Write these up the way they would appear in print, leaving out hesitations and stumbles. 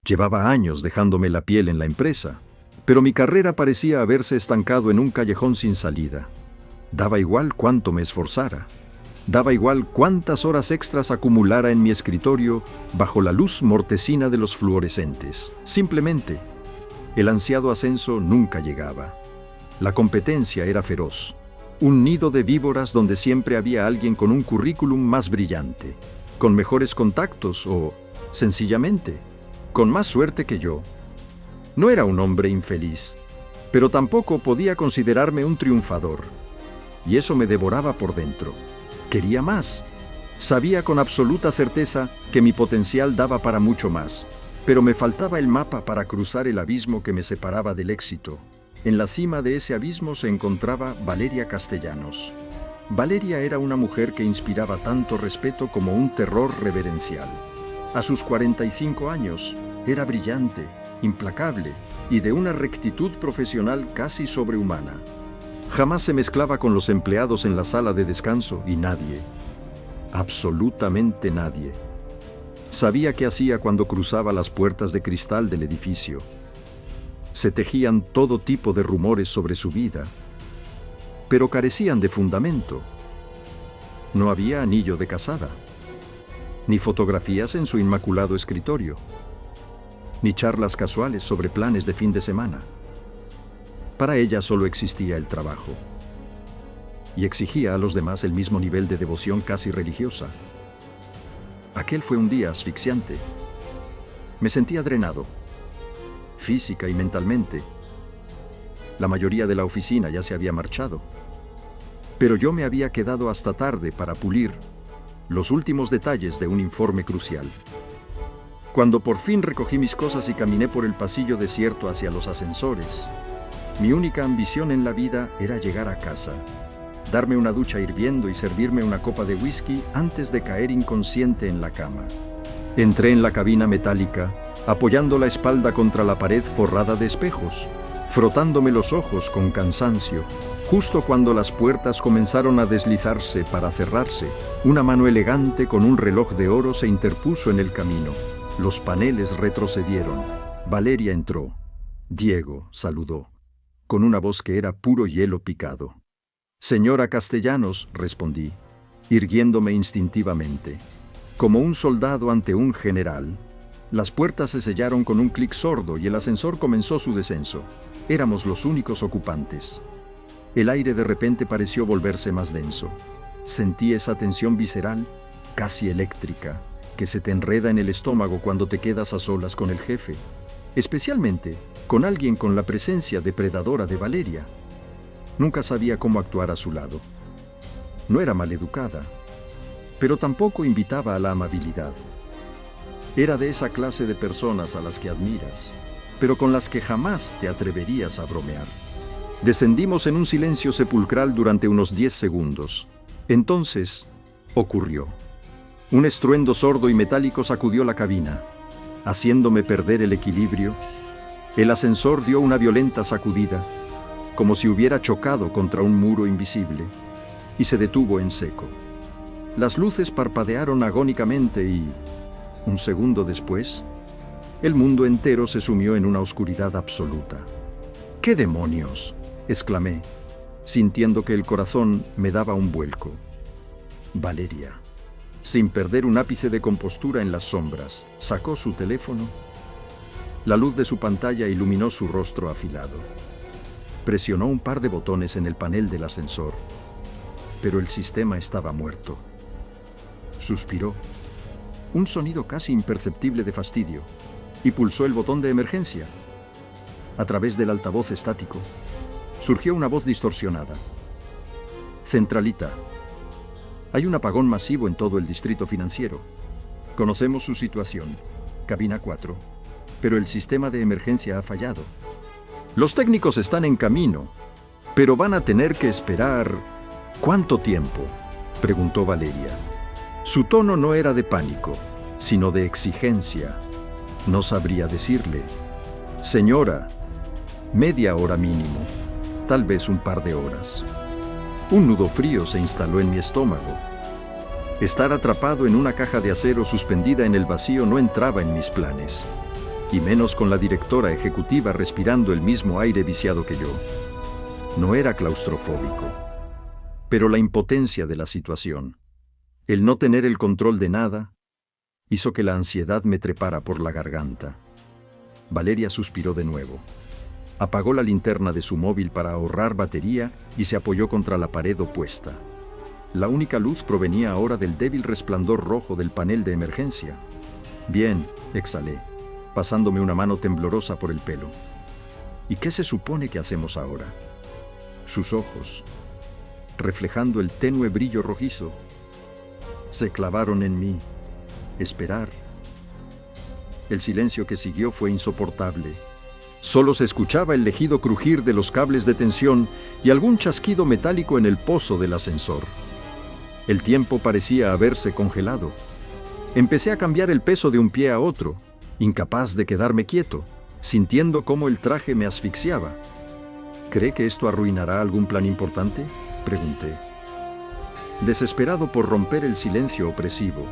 Llevaba años dejándome la piel en la empresa, pero mi carrera parecía haberse estancado en un callejón sin salida. Daba igual cuánto me esforzara. Daba igual cuántas horas extras acumulara en mi escritorio bajo la luz mortecina de los fluorescentes. Simplemente, el ansiado ascenso nunca llegaba. La competencia era feroz. Un nido de víboras donde siempre había alguien con un currículum más brillante, con mejores contactos o, sencillamente, con más suerte que yo. No era un hombre infeliz, pero tampoco podía considerarme un triunfador. Y eso me devoraba por dentro. Quería más. Sabía con absoluta certeza que mi potencial daba para mucho más, pero me faltaba el mapa para cruzar el abismo que me separaba del éxito. En la cima de ese abismo se encontraba Valeria Castellanos. Valeria era una mujer que inspiraba tanto respeto como un terror reverencial. A sus 45 años, era brillante, implacable y de una rectitud profesional casi sobrehumana. Jamás se mezclaba con los empleados en la sala de descanso y nadie, absolutamente nadie, sabía qué hacía cuando cruzaba las puertas de cristal del edificio. Se tejían todo tipo de rumores sobre su vida, pero carecían de fundamento. No había anillo de casada, ni fotografías en su inmaculado escritorio, ni charlas casuales sobre planes de fin de semana. Para ella solo existía el trabajo, y exigía a los demás el mismo nivel de devoción casi religiosa. Aquel fue un día asfixiante. Me sentía drenado, física y mentalmente. La mayoría de la oficina ya se había marchado, pero yo me había quedado hasta tarde para pulir los últimos detalles de un informe crucial. Cuando por fin recogí mis cosas y caminé por el pasillo desierto hacia los ascensores, mi única ambición en la vida era llegar a casa, darme una ducha hirviendo y servirme una copa de whisky antes de caer inconsciente en la cama. Entré en la cabina metálica, apoyando la espalda contra la pared forrada de espejos, frotándome los ojos con cansancio. Justo cuando las puertas comenzaron a deslizarse para cerrarse, una mano elegante con un reloj de oro se interpuso en el camino. Los paneles retrocedieron. Valeria entró. Diego saludó, con una voz que era puro hielo picado. «Señora Castellanos», respondí, irguiéndome instintivamente. Como un soldado ante un general, las puertas se sellaron con un clic sordo y el ascensor comenzó su descenso. Éramos los únicos ocupantes. El aire de repente pareció volverse más denso. Sentí esa tensión visceral, casi eléctrica, que se te enreda en el estómago cuando te quedas a solas con el jefe, especialmente con alguien con la presencia depredadora de Valeria. Nunca sabía cómo actuar a su lado. No era maleducada, pero tampoco invitaba a la amabilidad. Era de esa clase de personas a las que admiras, pero con las que jamás te atreverías a bromear. Descendimos en un silencio sepulcral durante unos 10 segundos. Entonces, ocurrió. Un estruendo sordo y metálico sacudió la cabina, haciéndome perder el equilibrio. El ascensor dio una violenta sacudida, como si hubiera chocado contra un muro invisible, y se detuvo en seco. Las luces parpadearon agónicamente y, un segundo después, el mundo entero se sumió en una oscuridad absoluta. «¿Qué demonios?», exclamé, sintiendo que el corazón me daba un vuelco. Valeria, sin perder un ápice de compostura en las sombras, sacó su teléfono. La luz de su pantalla iluminó su rostro afilado. Presionó un par de botones en el panel del ascensor, pero el sistema estaba muerto. Suspiró, un sonido casi imperceptible de fastidio, y pulsó el botón de emergencia. A través del altavoz estático, surgió una voz distorsionada. «Centralita. Hay un apagón masivo en todo el distrito financiero. Conocemos su situación, cabina 4, pero el sistema de emergencia ha fallado. Los técnicos están en camino, pero van a tener que esperar». «¿Cuánto tiempo?», preguntó Valeria. Su tono no era de pánico, sino de exigencia. No sabría decirle. «Señora, media hora mínimo, tal vez un par de horas». Un nudo frío se instaló en mi estómago. Estar atrapado en una caja de acero suspendida en el vacío no entraba en mis planes. y menos con la directora ejecutiva respirando el mismo aire viciado que yo. No era claustrofóbico, pero la impotencia de la situación, el no tener el control de nada, hizo que la ansiedad me trepara por la garganta. Valeria suspiró de nuevo. Apagó la linterna de su móvil para ahorrar batería y se apoyó contra la pared opuesta. La única luz provenía ahora del débil resplandor rojo del panel de emergencia. Bien, exhalé, pasándome una mano temblorosa por el pelo. ¿Y qué se supone que hacemos ahora? Sus ojos, reflejando el tenue brillo rojizo, se clavaron en mí. Esperar. El silencio que siguió fue insoportable. Solo se escuchaba el lejido crujir de los cables de tensión y algún chasquido metálico en el pozo del ascensor. El tiempo parecía haberse congelado. Empecé a cambiar el peso de un pie a otro, incapaz de quedarme quieto, sintiendo cómo el traje me asfixiaba. ¿Cree que esto arruinará algún plan importante?, pregunté. Desesperado por romper el silencio opresivo,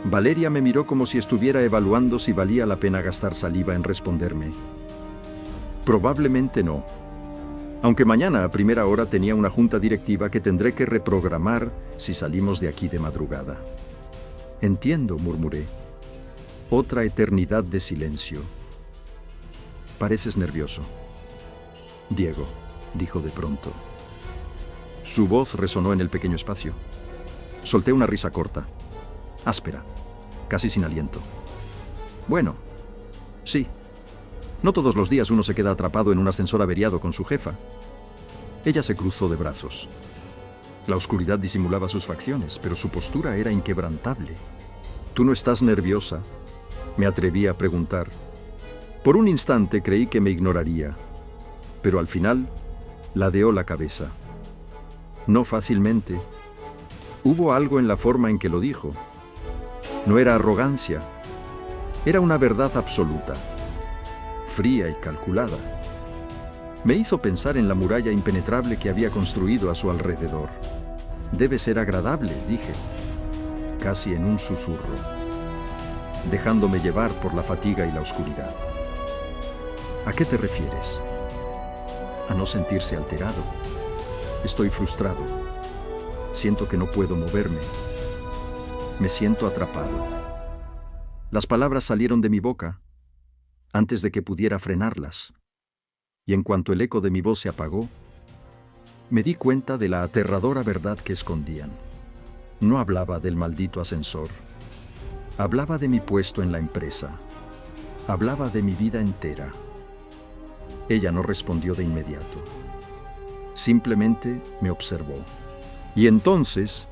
Valeria me miró como si estuviera evaluando si valía la pena gastar saliva en responderme. Probablemente no. Aunque mañana a primera hora tenía una junta directiva que tendré que reprogramar si salimos de aquí de madrugada. Entiendo, murmuré. Otra eternidad de silencio. Pareces nervioso. Diego, dijo de pronto. Su voz resonó en el pequeño espacio. Solté una risa corta, áspera, casi sin aliento. Bueno, sí. No todos los días uno se queda atrapado en un ascensor averiado con su jefa. Ella se cruzó de brazos. La oscuridad disimulaba sus facciones, pero su postura era inquebrantable. ¿Tú no estás nerviosa?, me atreví a preguntar. Por un instante creí que me ignoraría, pero al final ladeó la cabeza. No fácilmente. Hubo algo en la forma en que lo dijo. No era arrogancia, era una verdad absoluta, fría y calculada. Me hizo pensar en la muralla impenetrable que había construido a su alrededor. Debe ser agradable, dije, casi en un susurro, dejándome llevar por la fatiga y la oscuridad. ¿A qué te refieres? A no sentirse alterado. Estoy frustrado. Siento que no puedo moverme. Me siento atrapado. Las palabras salieron de mi boca antes de que pudiera frenarlas. Y en cuanto el eco de mi voz se apagó, me di cuenta de la aterradora verdad que escondían. No hablaba del maldito ascensor. Hablaba de mi puesto en la empresa. Hablaba de mi vida entera. Ella no respondió de inmediato. Simplemente me observó. Y entonces,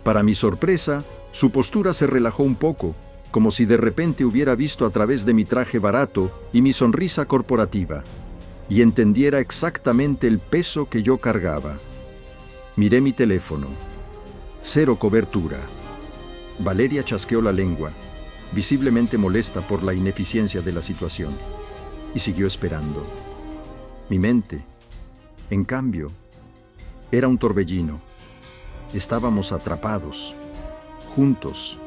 para mi sorpresa, su postura se relajó un poco, como si de repente hubiera visto a través de mi traje barato y mi sonrisa corporativa, y entendiera exactamente el peso que yo cargaba. Miré mi teléfono. 0 cobertura. Valeria chasqueó la lengua, visiblemente molesta por la ineficiencia de la situación, y siguió esperando. Mi mente, en cambio, era un torbellino. Estábamos atrapados, juntos.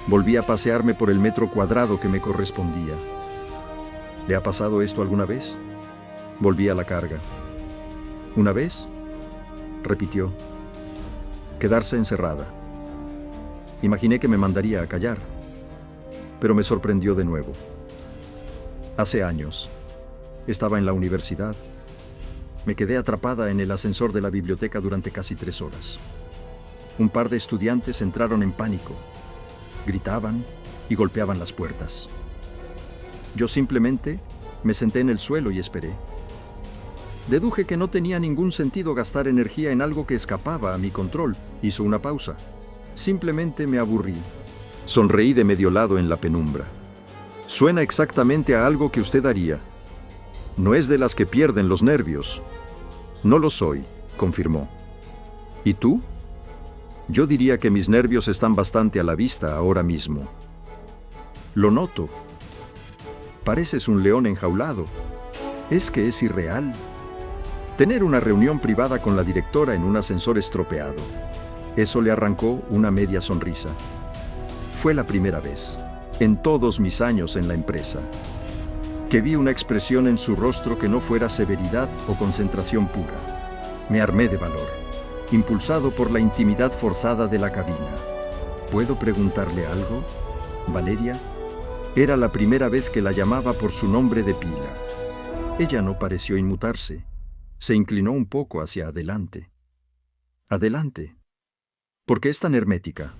Volví a pasearme por el metro cuadrado que me correspondía. ¿Le ha pasado esto alguna vez? Volví a la carga. ¿Una vez? Repitió. Quedarse encerrada. Imaginé que me mandaría a callar, pero me sorprendió de nuevo. Hace años, estaba en la universidad. Me quedé atrapada en el ascensor de la biblioteca durante casi 3 horas. Un par de estudiantes entraron en pánico. Gritaban y golpeaban las puertas. Yo simplemente me senté en el suelo y esperé. Deduje que no tenía ningún sentido gastar energía en algo que escapaba a mi control. Hizo una pausa. Simplemente me aburrí. Sonreí de medio lado en la penumbra. Suena exactamente a algo que usted haría. No es de las que pierden los nervios. No lo soy, confirmó. ¿Y tú? Yo diría que mis nervios están bastante a la vista ahora mismo. Lo noto. Pareces un león enjaulado. ¿Es que es irreal? Tener una reunión privada con la directora en un ascensor estropeado. Eso le arrancó una media sonrisa. Fue la primera vez. en todos mis años en la empresa, que vi una expresión en su rostro que no fuera severidad o concentración pura. Me armé de valor, impulsado por la intimidad forzada de la cabina. ¿Puedo preguntarle algo, Valeria? Era la primera vez que la llamaba por su nombre de pila. Ella no pareció inmutarse. Se inclinó un poco hacia adelante. Adelante. ¿Por qué es tan hermética?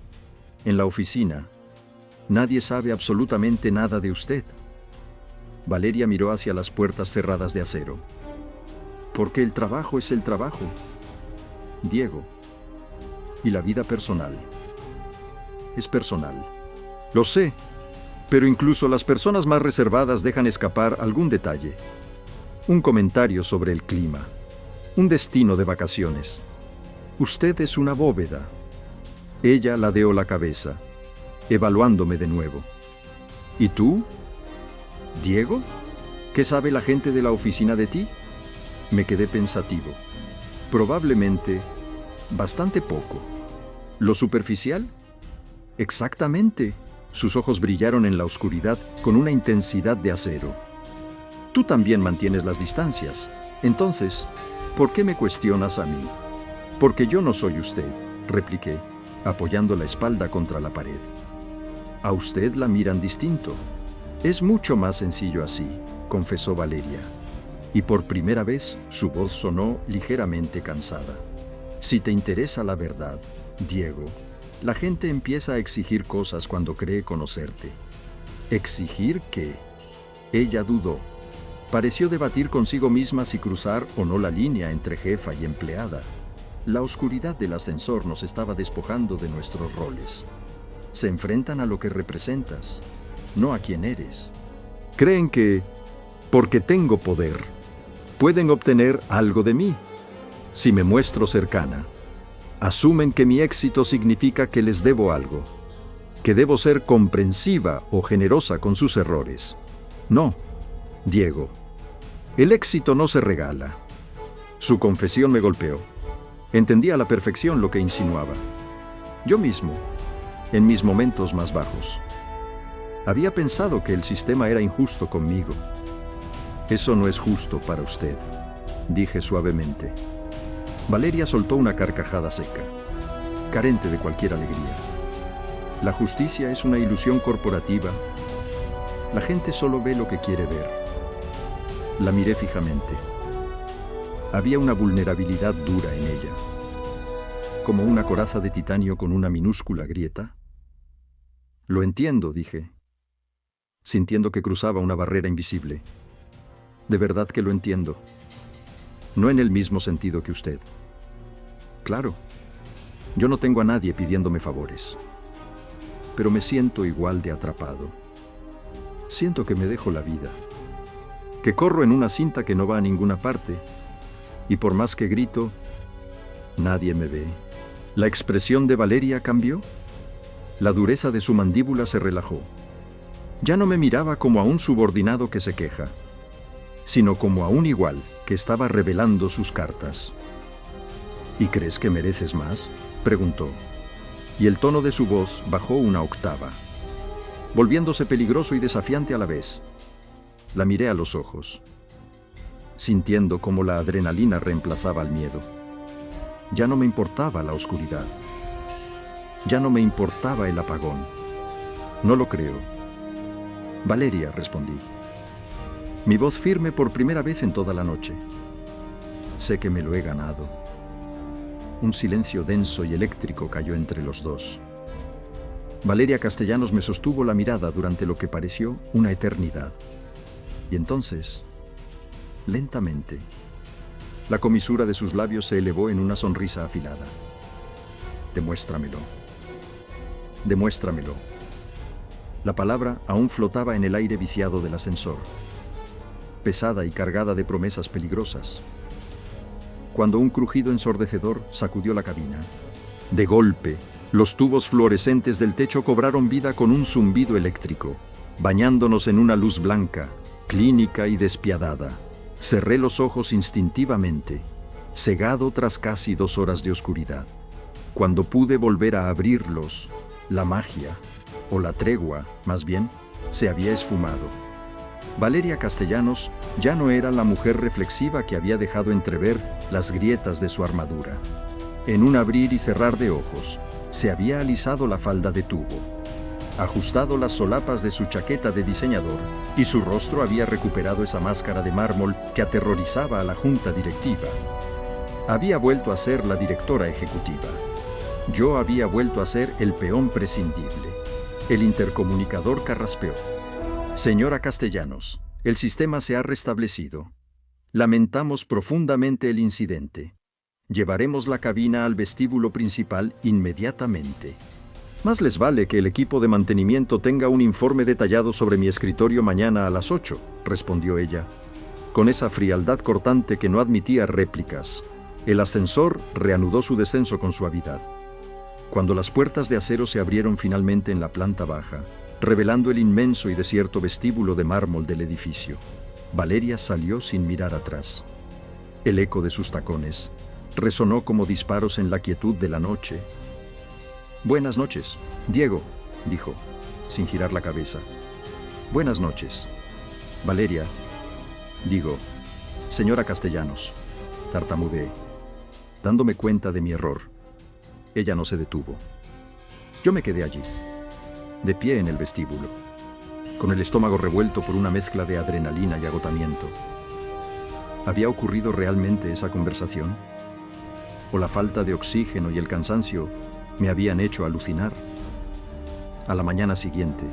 En la oficina, nadie sabe absolutamente nada de usted. Valeria miró hacia las puertas cerradas de acero. Porque el trabajo es el trabajo, Diego. Y la vida personal es personal. Lo sé, pero incluso las personas más reservadas dejan escapar algún detalle. Un comentario sobre el clima. Un destino de vacaciones. Usted es una bóveda. Ella ladeó la cabeza, evaluándome de nuevo. ¿Y tú? ¿Diego? ¿Qué sabe la gente de la oficina de ti? Me quedé pensativo. Probablemente bastante poco. ¿Lo superficial? Exactamente. Sus ojos brillaron en la oscuridad con una intensidad de acero. Tú también mantienes las distancias. Entonces, ¿por qué me cuestionas a mí? Porque yo no soy usted, repliqué, apoyando la espalda contra la pared. A usted la miran distinto. Es mucho más sencillo así, confesó Valeria. Y por primera vez su voz sonó ligeramente cansada. Si te interesa la verdad, Diego, la gente empieza a exigir cosas cuando cree conocerte. ¿Exigir qué? Ella dudó. Pareció debatir consigo misma si cruzar o no la línea entre jefa y empleada. La oscuridad del ascensor nos estaba despojando de nuestros roles. Se enfrentan a lo que representas, no a quién eres. Creen que, porque tengo poder, pueden obtener algo de mí. Si me muestro cercana, asumen que mi éxito significa que les debo algo, que debo ser comprensiva o generosa con sus errores. No, Diego, el éxito no se regala. Su confesión me golpeó. Entendía a la perfección lo que insinuaba. Yo mismo, en mis momentos más bajos, había pensado que el sistema era injusto conmigo. Eso no es justo para usted, dije suavemente. Valeria soltó una carcajada seca, carente de cualquier alegría. La justicia es una ilusión corporativa. La gente solo ve lo que quiere ver. La miré fijamente. Había una vulnerabilidad dura en ella, como una coraza de titanio con una minúscula grieta. Lo entiendo, dije, sintiendo que cruzaba una barrera invisible. De verdad que lo entiendo. No en el mismo sentido que usted. Claro, yo no tengo a nadie pidiéndome favores, pero me siento igual de atrapado. Siento que me dejo la vida, que corro en una cinta que no va a ninguna parte, y por más que grito, nadie me ve. La expresión de Valeria cambió. La dureza de su mandíbula se relajó. Ya no me miraba como a un subordinado que se queja, sino como a un igual que estaba revelando sus cartas. ¿Y crees que mereces más?, preguntó, y el tono de su voz bajó una octava, volviéndose peligroso y desafiante a la vez. La miré a los ojos, sintiendo cómo la adrenalina reemplazaba al miedo. Ya no me importaba la oscuridad. Ya no me importaba el apagón. No lo creo. Valeria, respondí. Mi voz firme por primera vez en toda la noche. Sé que me lo he ganado. Un silencio denso y eléctrico cayó entre los dos. Valeria Castellanos me sostuvo la mirada durante lo que pareció una eternidad. Y entonces, lentamente, la comisura de sus labios se elevó en una sonrisa afilada. Demuéstramelo. Demuéstramelo. La palabra aún flotaba en el aire viciado del ascensor, pesada y cargada de promesas peligrosas, cuando un crujido ensordecedor sacudió la cabina. De golpe, los tubos fluorescentes del techo cobraron vida con un zumbido eléctrico, bañándonos en una luz blanca, clínica y despiadada. Cerré los ojos instintivamente, cegado tras casi 2 horas de oscuridad. Cuando pude volver a abrirlos, la magia, o la tregua, más bien, se había esfumado. Valeria Castellanos ya no era la mujer reflexiva que había dejado entrever las grietas de su armadura. En un abrir y cerrar de ojos, se había alisado la falda de tubo, ajustado las solapas de su chaqueta de diseñador, y su rostro había recuperado esa máscara de mármol que aterrorizaba a la junta directiva. Había vuelto a ser la directora ejecutiva. Yo había vuelto a ser el peón prescindible. El intercomunicador carraspeó. Señora Castellanos, el sistema se ha restablecido. Lamentamos profundamente el incidente. Llevaremos la cabina al vestíbulo principal inmediatamente. Más les vale que el equipo de mantenimiento tenga un informe detallado sobre mi escritorio mañana a las 8, respondió ella, con esa frialdad cortante que no admitía réplicas. El ascensor reanudó su descenso con suavidad. Cuando las puertas de acero se abrieron finalmente en la planta baja, revelando el inmenso y desierto vestíbulo de mármol del edificio, Valeria salió sin mirar atrás. El eco de sus tacones resonó como disparos en la quietud de la noche. «Buenas noches, Diego», dijo, sin girar la cabeza. «Buenas noches, Valeria. Digo, señora Castellanos», tartamudeé, dándome cuenta de mi error. Ella no se detuvo. Yo me quedé allí, de pie en el vestíbulo, con el estómago revuelto por una mezcla de adrenalina y agotamiento. ¿Había ocurrido realmente esa conversación? ¿O la falta de oxígeno y el cansancio me habían hecho alucinar? A la mañana siguiente,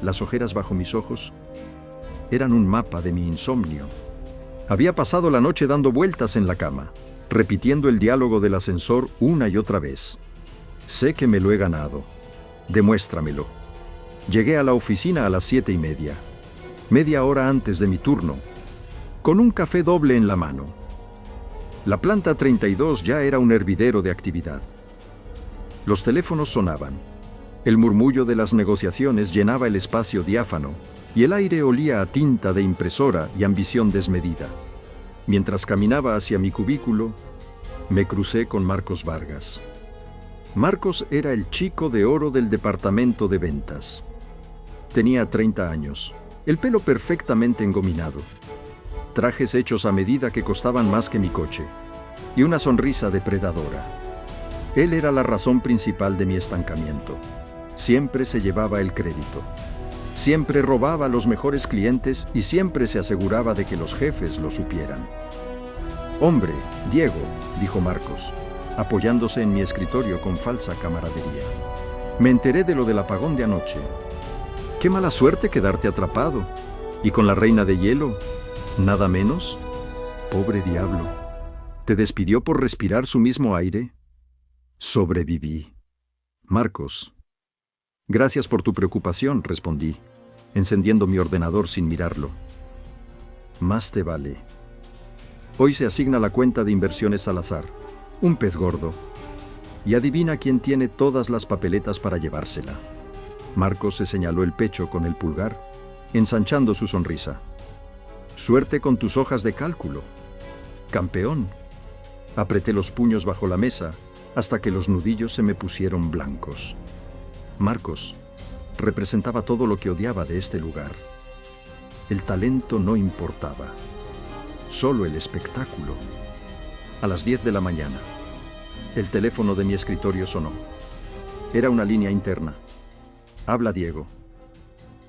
las ojeras bajo mis ojos eran un mapa de mi insomnio. Había pasado la noche dando vueltas en la cama, repitiendo el diálogo del ascensor una y otra vez. Sé que me lo he ganado. Demuéstramelo. Llegué a la oficina a las 7:30, media hora antes de mi turno, con un café doble en la mano. La planta 32 ya era un hervidero de actividad. Los teléfonos sonaban. El murmullo de las negociaciones llenaba el espacio diáfano y el aire olía a tinta de impresora y ambición desmedida. Mientras caminaba hacia mi cubículo, me crucé con Marcos Vargas. Marcos era el chico de oro del departamento de ventas. Tenía 30 años, el pelo perfectamente engominado, trajes hechos a medida que costaban más que mi coche, y una sonrisa depredadora. Él era la razón principal de mi estancamiento. Siempre se llevaba el crédito. Siempre robaba a los mejores clientes y siempre se aseguraba de que los jefes lo supieran. «Hombre, Diego», dijo Marcos, apoyándose en mi escritorio con falsa camaradería. «Me enteré de lo del apagón de anoche. Qué mala suerte quedarte atrapado. ¿Y con la reina de hielo? ¿Nada menos? Pobre diablo. ¿Te despidió por respirar su mismo aire?» «Sobreviví». «Marcos». «Gracias por tu preocupación», respondí, encendiendo mi ordenador sin mirarlo. «Más te vale. Hoy se asigna la cuenta de inversiones Salazar, un pez gordo. Y adivina quién tiene todas las papeletas para llevársela». Marcos se señaló el pecho con el pulgar, ensanchando su sonrisa. «Suerte con tus hojas de cálculo. Campeón». Apreté los puños bajo la mesa hasta que los nudillos se me pusieron blancos. Marcos representaba todo lo que odiaba de este lugar. El talento no importaba, solo el espectáculo. A las 10 de la mañana, el teléfono de mi escritorio sonó. Era una línea interna. «Habla Diego».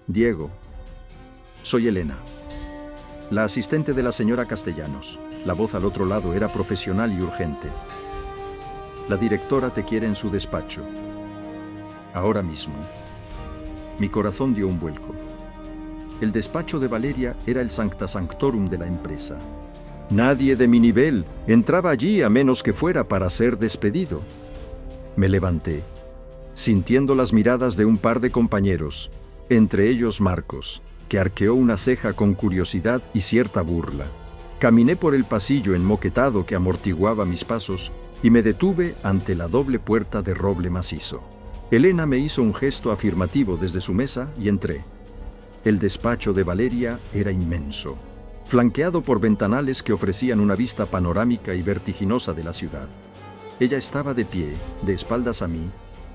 «Diego, soy Elena, la asistente de la señora Castellanos». La voz al otro lado era profesional y urgente. «La directora te quiere en su despacho. Ahora mismo». Mi corazón dio un vuelco. El despacho de Valeria era el sancta sanctorum de la empresa. Nadie de mi nivel entraba allí a menos que fuera para ser despedido. Me levanté, sintiendo las miradas de un par de compañeros, entre ellos Marcos, que arqueó una ceja con curiosidad y cierta burla. Caminé por el pasillo enmoquetado que amortiguaba mis pasos y me detuve ante la doble puerta de roble macizo. Elena me hizo un gesto afirmativo desde su mesa y entré. El despacho de Valeria era inmenso, flanqueado por ventanales que ofrecían una vista panorámica y vertiginosa de la ciudad. Ella estaba de pie, de espaldas a mí,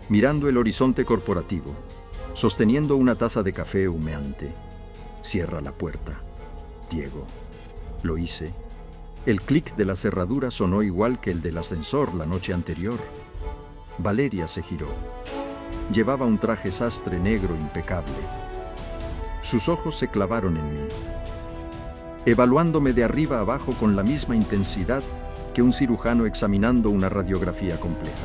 mirando el horizonte corporativo, sosteniendo una taza de café humeante. Cierra la puerta. Diego. Lo hice. El clic de la cerradura sonó igual que el del ascensor la noche anterior. Valeria se giró. Llevaba un traje sastre negro impecable. Sus ojos se clavaron en mí, evaluándome de arriba a abajo con la misma intensidad que un cirujano examinando una radiografía compleja.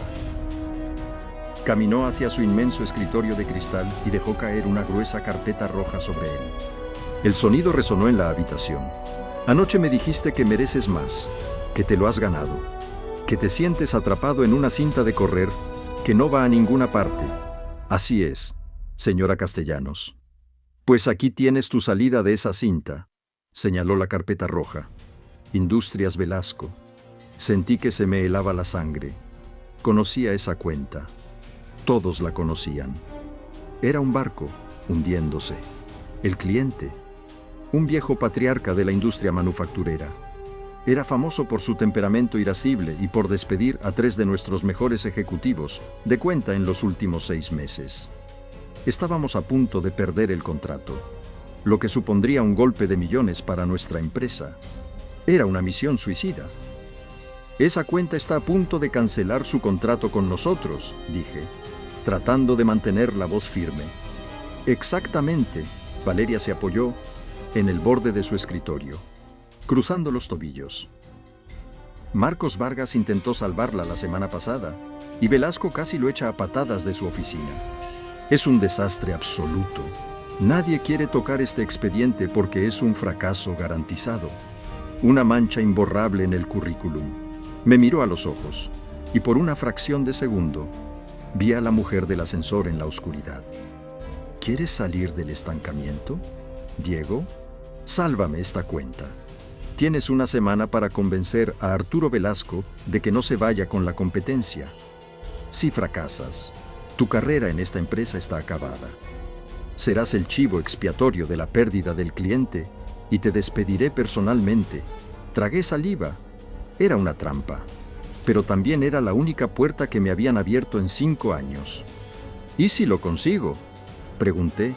Caminó hacia su inmenso escritorio de cristal y dejó caer una gruesa carpeta roja sobre él. El sonido resonó en la habitación. Anoche me dijiste que mereces más, que te lo has ganado, que te sientes atrapado en una cinta de correr que no va a ninguna parte. Así es, señora Castellanos. Pues aquí tienes tu salida de esa cinta, señaló la carpeta roja. Industrias Velasco. Sentí que se me helaba la sangre. Conocía esa cuenta. Todos la conocían. Era un barco, hundiéndose. El cliente, un viejo patriarca de la industria manufacturera. Era famoso por su temperamento irascible y por despedir a 3 de nuestros mejores ejecutivos de cuenta en los últimos 6 meses. Estábamos a punto de perder el contrato, lo que supondría un golpe de millones para nuestra empresa. Era una misión suicida. Esa cuenta está a punto de cancelar su contrato con nosotros, dije, tratando de mantener la voz firme. Exactamente, Valeria se apoyó en el borde de su escritorio, cruzando los tobillos. Marcos Vargas intentó salvarla la semana pasada y Velasco casi lo echa a patadas de su oficina. Es un desastre absoluto. Nadie quiere tocar este expediente porque es un fracaso garantizado. Una mancha imborrable en el currículum. Me miró a los ojos y por una fracción de segundo vi a la mujer del ascensor en la oscuridad. ¿Quieres salir del estancamiento? Diego, sálvame esta cuenta. Tienes una semana para convencer a Arturo Velasco de que no se vaya con la competencia. Si fracasas, tu carrera en esta empresa está acabada. Serás el chivo expiatorio de la pérdida del cliente y te despediré personalmente. Tragué saliva. Era una trampa, pero también era la única puerta que me habían abierto en 5 años. ¿Y si lo consigo?, pregunté.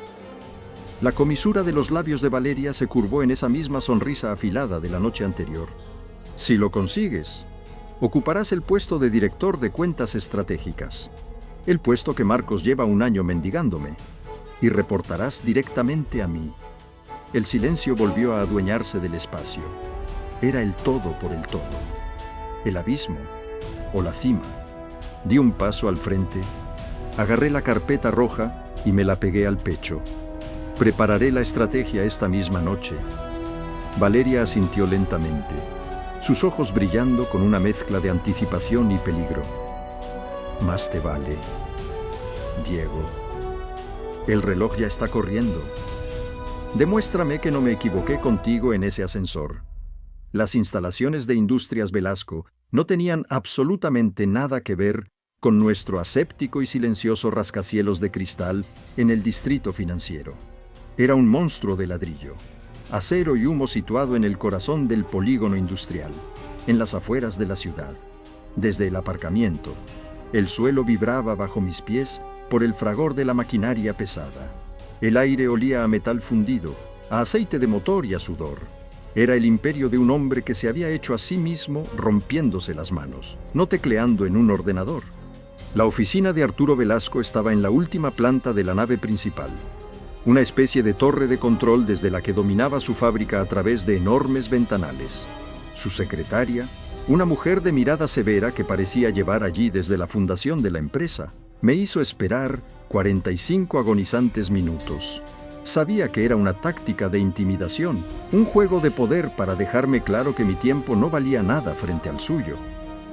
La comisura de los labios de Valeria se curvó en esa misma sonrisa afilada de la noche anterior. Si lo consigues, ocuparás el puesto de director de cuentas estratégicas, el puesto que Marcos lleva 1 año mendigándome, y reportarás directamente a mí. El silencio volvió a adueñarse del espacio. Era el todo por el todo, el abismo o la cima. Di un paso al frente, agarré la carpeta roja y me la pegué al pecho. Prepararé la estrategia esta misma noche. Valeria asintió lentamente, sus ojos brillando con una mezcla de anticipación y peligro. Más te vale, Diego. El reloj ya está corriendo. Demuéstrame que no me equivoqué contigo en ese ascensor. Las instalaciones de Industrias Velasco no tenían absolutamente nada que ver con nuestro aséptico y silencioso rascacielos de cristal en el distrito financiero. Era un monstruo de ladrillo, acero y humo situado en el corazón del polígono industrial, en las afueras de la ciudad. Desde el aparcamiento, el suelo vibraba bajo mis pies por el fragor de la maquinaria pesada. El aire olía a metal fundido, a aceite de motor y a sudor. Era el imperio de un hombre que se había hecho a sí mismo rompiéndose las manos, no tecleando en un ordenador. La oficina de Arturo Velasco estaba en la última planta de la nave principal, una especie de torre de control desde la que dominaba su fábrica a través de enormes ventanales. Su secretaria, una mujer de mirada severa que parecía llevar allí desde la fundación de la empresa, me hizo esperar 45 agonizantes minutos. Sabía que era una táctica de intimidación, un juego de poder para dejarme claro que mi tiempo no valía nada frente al suyo.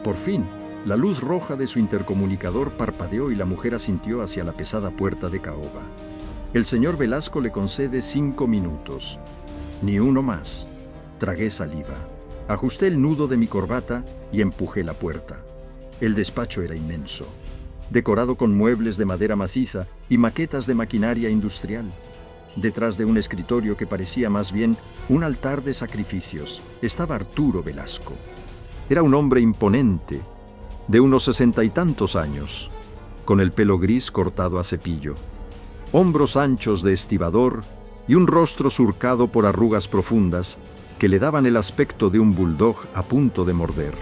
Por fin, la luz roja de su intercomunicador parpadeó y la mujer asintió hacia la pesada puerta de caoba. El señor Velasco le concede 5 minutos. Ni uno más. Tragué saliva. Ajusté el nudo de mi corbata y empujé la puerta. El despacho era inmenso, decorado con muebles de madera maciza y maquetas de maquinaria industrial. Detrás de un escritorio que parecía más bien un altar de sacrificios, estaba Arturo Velasco. Era un hombre imponente, de unos 60 y tantos años, con el pelo gris cortado a cepillo, hombros anchos de estibador y un rostro surcado por arrugas profundas que le daban el aspecto de un bulldog a punto de morder.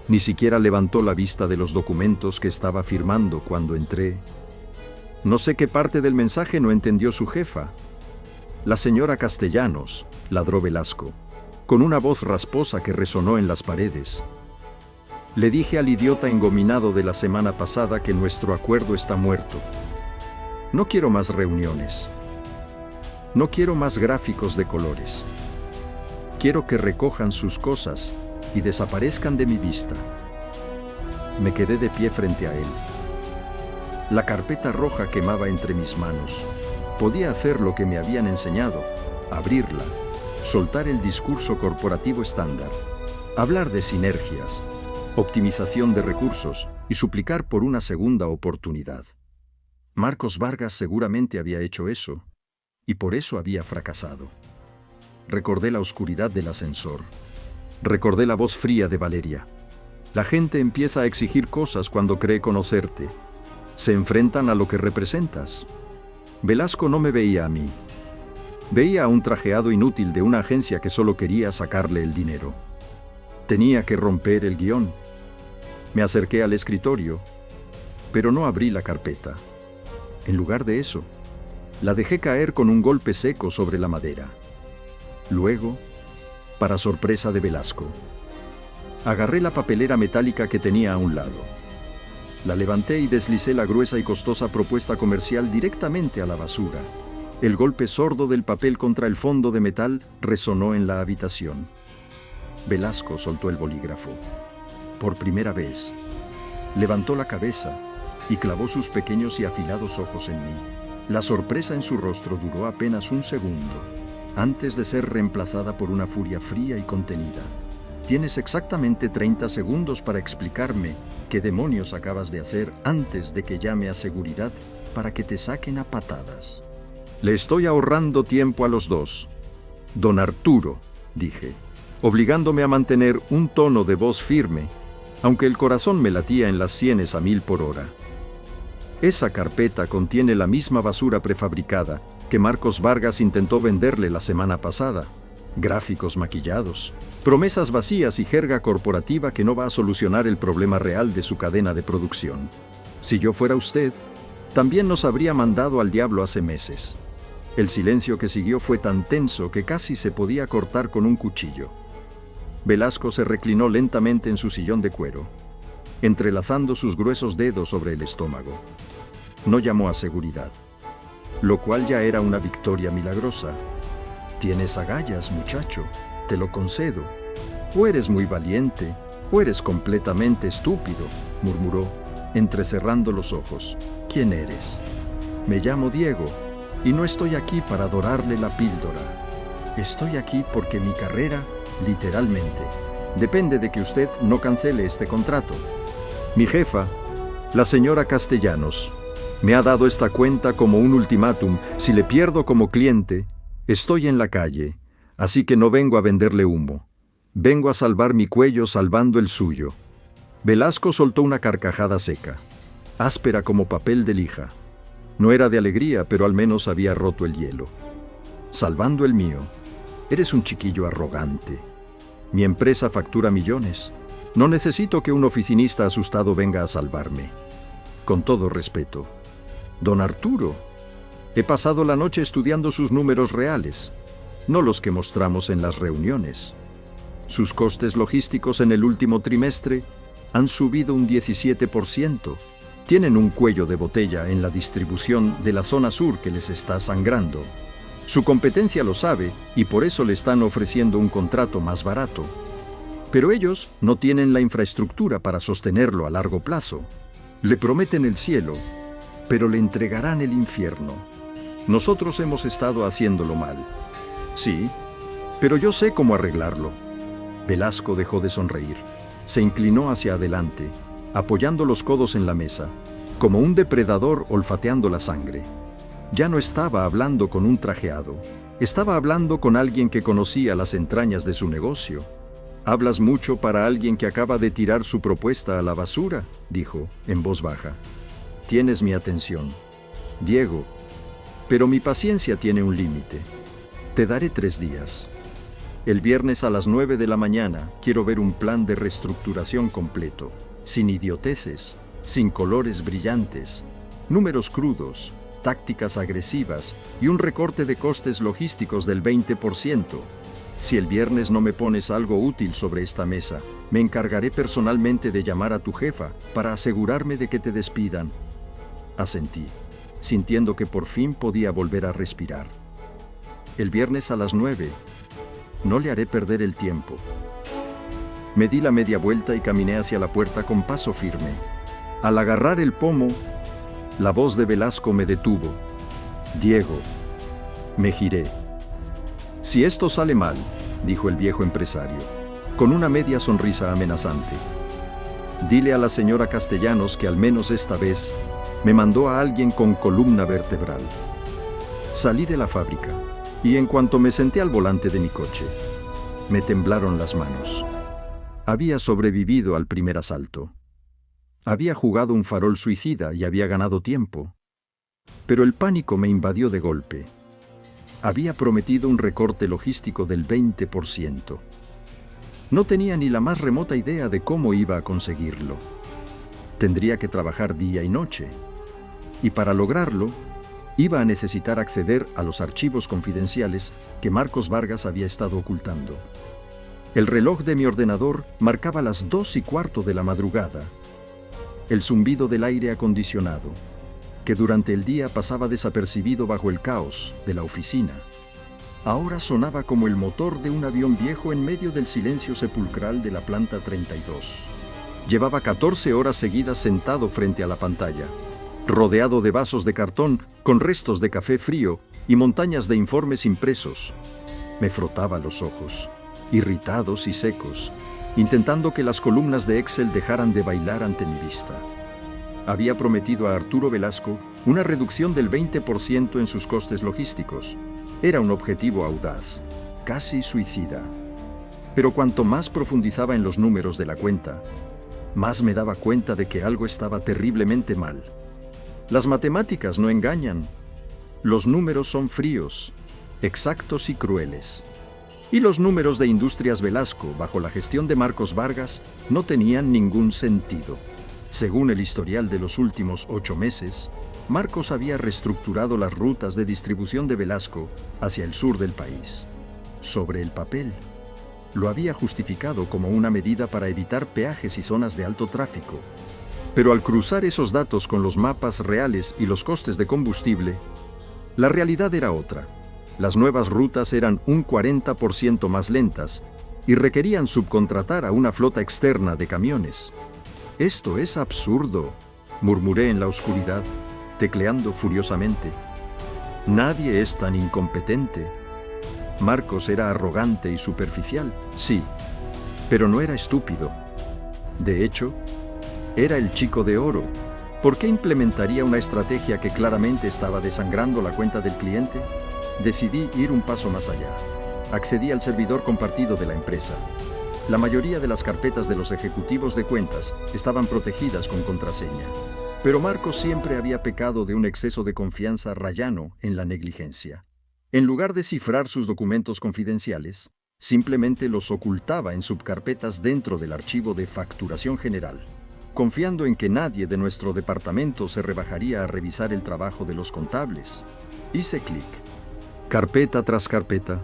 Ni siquiera levantó la vista de los documentos que estaba firmando cuando entré. No sé qué parte del mensaje no entendió su jefa. La señora Castellanos, ladró Velasco, con una voz rasposa que resonó en las paredes. Le dije al idiota engominado de la semana pasada que nuestro acuerdo está muerto. No quiero más reuniones. No quiero más gráficos de colores. Quiero que recojan sus cosas y desaparezcan de mi vista. Me quedé de pie frente a él. La carpeta roja quemaba entre mis manos. Podía hacer lo que me habían enseñado, abrirla, soltar el discurso corporativo estándar, hablar de sinergias, optimización de recursos y suplicar por una segunda oportunidad. Marcos Vargas seguramente había hecho eso, y por eso había fracasado. Recordé la oscuridad del ascensor. Recordé la voz fría de Valeria. La gente empieza a exigir cosas cuando cree conocerte. Se enfrentan a lo que representas. Velasco no me veía a mí. Veía a un trajeado inútil de una agencia que solo quería sacarle el dinero. Tenía que romper el guión. Me acerqué al escritorio, pero no abrí la carpeta. En lugar de eso, la dejé caer con un golpe seco sobre la madera. Luego, para sorpresa de Velasco, agarré la papelera metálica que tenía a un lado. La levanté y deslicé la gruesa y costosa propuesta comercial directamente a la basura. El golpe sordo del papel contra el fondo de metal resonó en la habitación. Velasco soltó el bolígrafo. Por primera vez, levantó la cabeza y clavó sus pequeños y afilados ojos en mí. La sorpresa en su rostro duró apenas un segundo, antes de ser reemplazada por una furia fría y contenida. Tienes exactamente 30 segundos para explicarme qué demonios acabas de hacer antes de que llame a seguridad para que te saquen a patadas. Le estoy ahorrando tiempo a los dos. Don Arturo, dije, obligándome a mantener un tono de voz firme, aunque el corazón me latía en las sienes a 1000 por hora. Esa carpeta contiene la misma basura prefabricada que Marcos Vargas intentó venderle la semana pasada. Gráficos maquillados, promesas vacías y jerga corporativa que no va a solucionar el problema real de su cadena de producción. Si yo fuera usted, también nos habría mandado al diablo hace meses. El silencio que siguió fue tan tenso que casi se podía cortar con un cuchillo. Velasco se reclinó lentamente en su sillón de cuero, entrelazando sus gruesos dedos sobre el estómago. No llamó a seguridad, lo cual ya era una victoria milagrosa. Tienes agallas, muchacho, te lo concedo. O eres muy valiente, o eres completamente estúpido, murmuró, entrecerrando los ojos. ¿Quién eres? Me llamo Diego, y no estoy aquí para dorarle la píldora. Estoy aquí porque mi carrera, literalmente, depende de que usted no cancele este contrato. Mi jefa, la señora Castellanos, me ha dado esta cuenta como un ultimátum. Si le pierdo como cliente, estoy en la calle, así que no vengo a venderle humo. Vengo a salvar mi cuello salvando el suyo. Velasco soltó una carcajada seca, áspera como papel de lija. No era de alegría, pero al menos había roto el hielo. Salvando el mío. Eres un chiquillo arrogante. Mi empresa factura millones. No necesito que un oficinista asustado venga a salvarme. Con todo respeto. Don Arturo, he pasado la noche estudiando sus números reales, no los que mostramos en las reuniones. Sus costes logísticos en el último trimestre han subido un 17%. Tienen un cuello de botella en la distribución de la zona sur que les está sangrando. Su competencia lo sabe y por eso le están ofreciendo un contrato más barato. Pero ellos no tienen la infraestructura para sostenerlo a largo plazo. Le prometen el cielo, pero le entregarán el infierno. Nosotros hemos estado haciéndolo mal. Sí, pero yo sé cómo arreglarlo. Velasco dejó de sonreír. Se inclinó hacia adelante, apoyando los codos en la mesa, como un depredador olfateando la sangre. Ya no estaba hablando con un trajeado. Estaba hablando con alguien que conocía las entrañas de su negocio. «Hablas mucho para alguien que acaba de tirar su propuesta a la basura», dijo, en voz baja. Tienes mi atención, Diego, pero mi paciencia tiene un límite. Te daré 3 días. El viernes a las 9 de la mañana quiero ver un plan de reestructuración completo, sin idioteces, sin colores brillantes, números crudos, tácticas agresivas y un recorte de costes logísticos del 20%. Si el viernes no me pones algo útil sobre esta mesa, me encargaré personalmente de llamar a tu jefa para asegurarme de que te despidan. Asentí, sintiendo que por fin podía volver a respirar. El viernes a las 9. No le haré perder el tiempo. Me di la media vuelta y caminé hacia la puerta con paso firme. Al agarrar el pomo, la voz de Velasco me detuvo. Diego. Me giré. Si esto sale mal, dijo el viejo empresario, con una media sonrisa amenazante, dile a la señora Castellanos que al menos esta vez me mandó a alguien con columna vertebral. Salí de la fábrica y en cuanto me senté al volante de mi coche, me temblaron las manos. Había sobrevivido al primer asalto. Había jugado un farol suicida y había ganado tiempo. Pero el pánico me invadió de golpe. Había prometido un recorte logístico del 20%. No tenía ni la más remota idea de cómo iba a conseguirlo. Tendría que trabajar día y noche. Y para lograrlo, iba a necesitar acceder a los archivos confidenciales que Marcos Vargas había estado ocultando. El reloj de mi ordenador marcaba las 2:15 de la madrugada. El zumbido del aire acondicionado, que durante el día pasaba desapercibido bajo el caos de la oficina, ahora sonaba como el motor de un avión viejo en medio del silencio sepulcral de la planta 32. Llevaba 14 horas seguidas sentado frente a la pantalla, rodeado de vasos de cartón con restos de café frío y montañas de informes impresos. Me frotaba los ojos, irritados y secos, intentando que las columnas de Excel dejaran de bailar ante mi vista. Había prometido a Arturo Velasco una reducción del 20% en sus costes logísticos. Era un objetivo audaz, casi suicida. Pero cuanto más profundizaba en los números de la cuenta, más me daba cuenta de que algo estaba terriblemente mal. Las matemáticas no engañan. Los números son fríos, exactos y crueles. Y los números de Industrias Velasco, bajo la gestión de Marcos Vargas, no tenían ningún sentido. Según el historial de los últimos 8 meses, Marcos había reestructurado las rutas de distribución de Velasco hacia el sur del país. Sobre el papel, lo había justificado como una medida para evitar peajes y zonas de alto tráfico. Pero al cruzar esos datos con los mapas reales y los costes de combustible, la realidad era otra. Las nuevas rutas eran un 40% más lentas y requerían subcontratar a una flota externa de camiones. «Esto es absurdo», murmuré en la oscuridad, tecleando furiosamente. «Nadie es tan incompetente». Marcos era arrogante y superficial, sí, pero no era estúpido. De hecho, era el chico de oro. ¿Por qué implementaría una estrategia que claramente estaba desangrando la cuenta del cliente? Decidí ir un paso más allá. Accedí al servidor compartido de la empresa. La mayoría de las carpetas de los ejecutivos de cuentas estaban protegidas con contraseña. Pero Marcos siempre había pecado de un exceso de confianza rayano en la negligencia. En lugar de cifrar sus documentos confidenciales, simplemente los ocultaba en subcarpetas dentro del archivo de facturación general, confiando en que nadie de nuestro departamento se rebajaría a revisar el trabajo de los contables. Hice clic. Carpeta tras carpeta.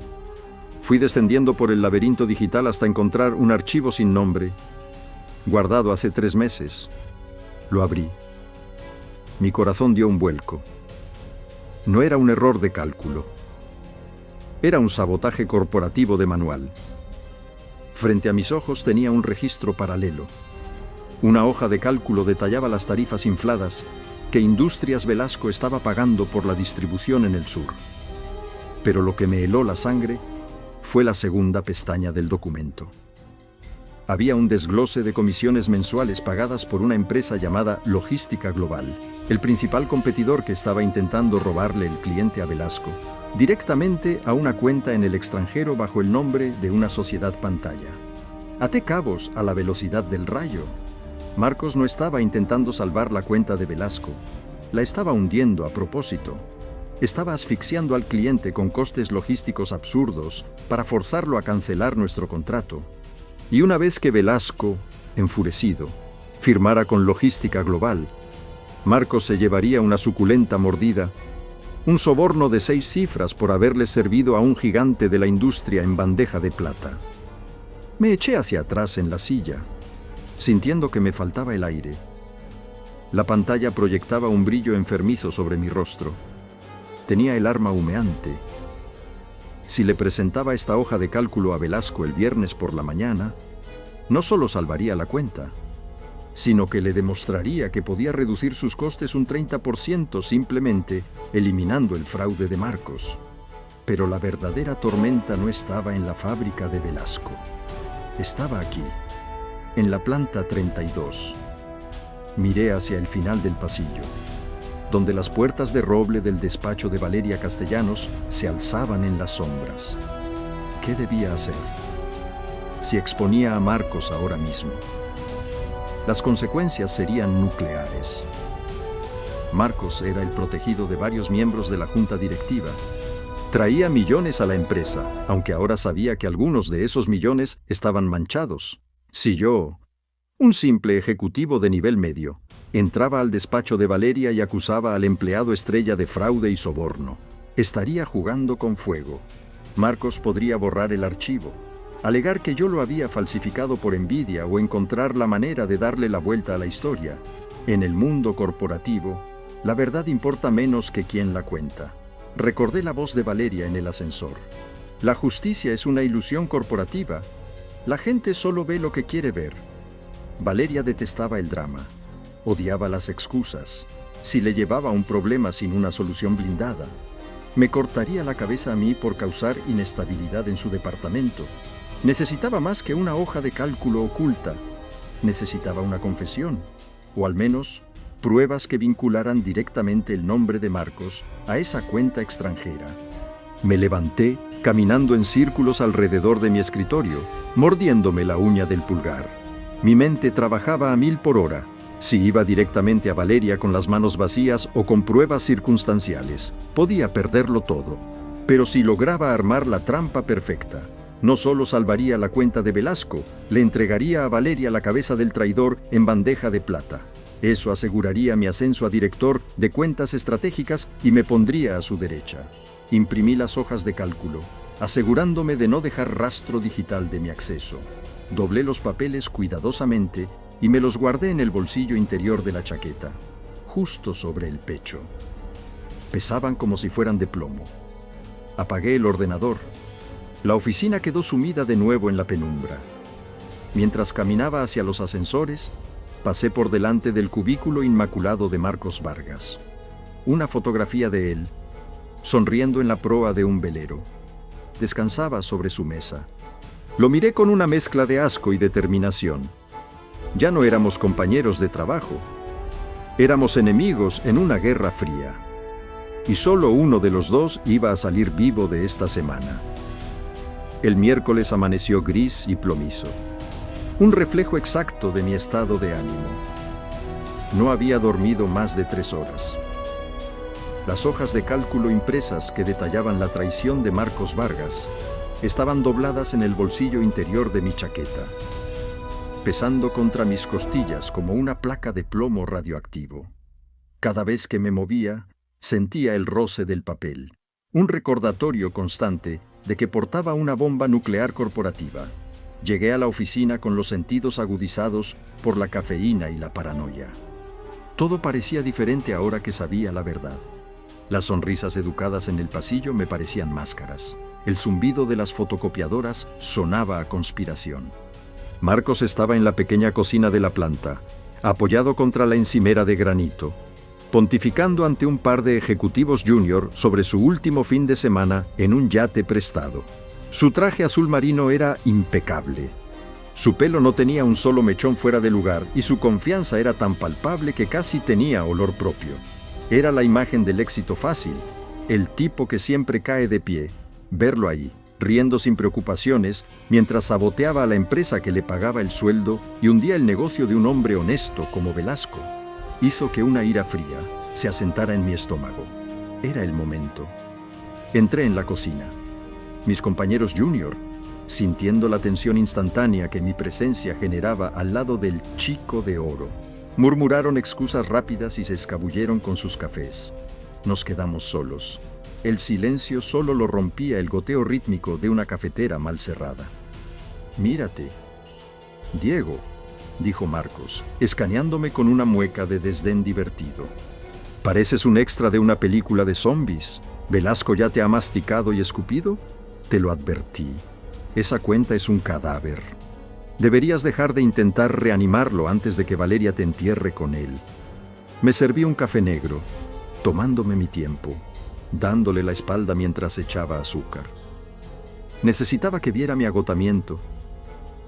Fui descendiendo por el laberinto digital hasta encontrar un archivo sin nombre, guardado hace 3 meses. Lo abrí. Mi corazón dio un vuelco. No era un error de cálculo. Era un sabotaje corporativo de manual. Frente a mis ojos tenía un registro paralelo. Una hoja de cálculo detallaba las tarifas infladas que Industrias Velasco estaba pagando por la distribución en el sur. Pero lo que me heló la sangre fue la segunda pestaña del documento. Había un desglose de comisiones mensuales pagadas por una empresa llamada Logística Global, el principal competidor que estaba intentando robarle el cliente a Velasco, directamente a una cuenta en el extranjero bajo el nombre de una sociedad pantalla. Até cabos a la velocidad del rayo. Marcos no estaba intentando salvar la cuenta de Velasco, La estaba hundiendo a propósito. Estaba asfixiando al cliente con costes logísticos absurdos para forzarlo a cancelar nuestro contrato. Y una vez que Velasco, enfurecido, firmara con Logística Global, Marcos se llevaría una suculenta mordida, un soborno de 6 cifras por haberle servido a un gigante de la industria en bandeja de plata. Me eché hacia atrás en la silla, sintiendo que me faltaba el aire. La pantalla proyectaba un brillo enfermizo sobre mi rostro. Tenía el arma humeante. Si le presentaba esta hoja de cálculo a Velasco el viernes por la mañana, no solo salvaría la cuenta, sino que le demostraría que podía reducir sus costes un 30% simplemente eliminando el fraude de Marcos. Pero la verdadera tormenta no estaba en la fábrica de Velasco. Estaba aquí, en la planta 32. Miré hacia el final del pasillo, donde las puertas de roble del despacho de Valeria Castellanos se alzaban en las sombras. ¿Qué debía hacer? Si exponía a Marcos ahora mismo, las consecuencias serían nucleares. Marcos era el protegido de varios miembros de la junta directiva. Traía millones a la empresa, aunque ahora sabía que algunos de esos millones estaban manchados. Si yo, un simple ejecutivo de nivel medio, entraba al despacho de Valeria y acusaba al empleado estrella de fraude y soborno, estaría jugando con fuego. Marcos podría borrar el archivo, alegar que yo lo había falsificado por envidia o encontrar la manera de darle la vuelta a la historia. En el mundo corporativo, la verdad importa menos que quien la cuenta. Recordé la voz de Valeria en el ascensor. La justicia es una ilusión corporativa. La gente solo ve lo que quiere ver. Valeria detestaba el drama. Odiaba las excusas. Si le llevaba un problema sin una solución blindada, me cortaría la cabeza a mí por causar inestabilidad en su departamento. Necesitaba más que una hoja de cálculo oculta. Necesitaba una confesión, o al menos pruebas que vincularan directamente el nombre de Marcos a esa cuenta extranjera. Me levanté, caminando en círculos alrededor de mi escritorio, mordiéndome la uña del pulgar. Mi mente trabajaba a 1000 por hora. Si iba directamente a Valeria con las manos vacías o con pruebas circunstanciales, podía perderlo todo. Pero si lograba armar la trampa perfecta, no solo salvaría la cuenta de Velasco, le entregaría a Valeria la cabeza del traidor en bandeja de plata. Eso aseguraría mi ascenso a director de cuentas estratégicas y me pondría a su derecha. Imprimí las hojas de cálculo, asegurándome de no dejar rastro digital de mi acceso. Doblé los papeles cuidadosamente y me los guardé en el bolsillo interior de la chaqueta, justo sobre el pecho. Pesaban como si fueran de plomo. Apagué el ordenador. La oficina quedó sumida de nuevo en la penumbra. Mientras caminaba hacia los ascensores, pasé por delante del cubículo inmaculado de Marcos Vargas. Una fotografía de él, sonriendo en la proa de un velero. Descansaba sobre su mesa. Lo miré con una mezcla de asco y determinación. Ya no éramos compañeros de trabajo. Éramos enemigos en una guerra fría. Y solo uno de los dos iba a salir vivo de esta semana. El miércoles amaneció gris y plomizo. Un reflejo exacto de mi estado de ánimo. No había dormido más de 3 horas. Las hojas de cálculo impresas que detallaban la traición de Marcos Vargas estaban dobladas en el bolsillo interior de mi chaqueta, pesando contra mis costillas como una placa de plomo radioactivo. Cada vez que me movía, sentía el roce del papel, un recordatorio constante de que portaba una bomba nuclear corporativa. Llegué a la oficina con los sentidos agudizados por la cafeína y la paranoia. Todo parecía diferente ahora que sabía la verdad. Las sonrisas educadas en el pasillo me parecían máscaras. El zumbido de las fotocopiadoras sonaba a conspiración. Marcos estaba en la pequeña cocina de la planta, apoyado contra la encimera de granito, pontificando ante un par de ejecutivos junior sobre su último fin de semana en un yate prestado. Su traje azul marino era impecable. Su pelo no tenía un solo mechón fuera de lugar y su confianza era tan palpable que casi tenía olor propio. Era la imagen del éxito fácil, el tipo que siempre cae de pie. Verlo ahí, riendo sin preocupaciones, mientras saboteaba a la empresa que le pagaba el sueldo y hundía el negocio de un hombre honesto como Velasco, hizo que una ira fría, se asentara en mi estómago. Era el momento. Entré en la cocina. Mis compañeros junior, sintiendo la tensión instantánea que mi presencia generaba al lado del chico de oro, murmuraron excusas rápidas y se escabulleron con sus cafés. Nos quedamos solos. El silencio solo lo rompía el goteo rítmico de una cafetera mal cerrada. «Mírate». «Diego», dijo Marcos, escaneándome con una mueca de desdén divertido. «Pareces un extra de una película de zombies. ¿Velasco ya te ha masticado y escupido? Te lo advertí. Esa cuenta es un cadáver. Deberías dejar de intentar reanimarlo antes de que Valeria te entierre con él». Me serví un café negro, tomándome mi tiempo, dándole la espalda mientras echaba azúcar. Necesitaba que viera mi agotamiento,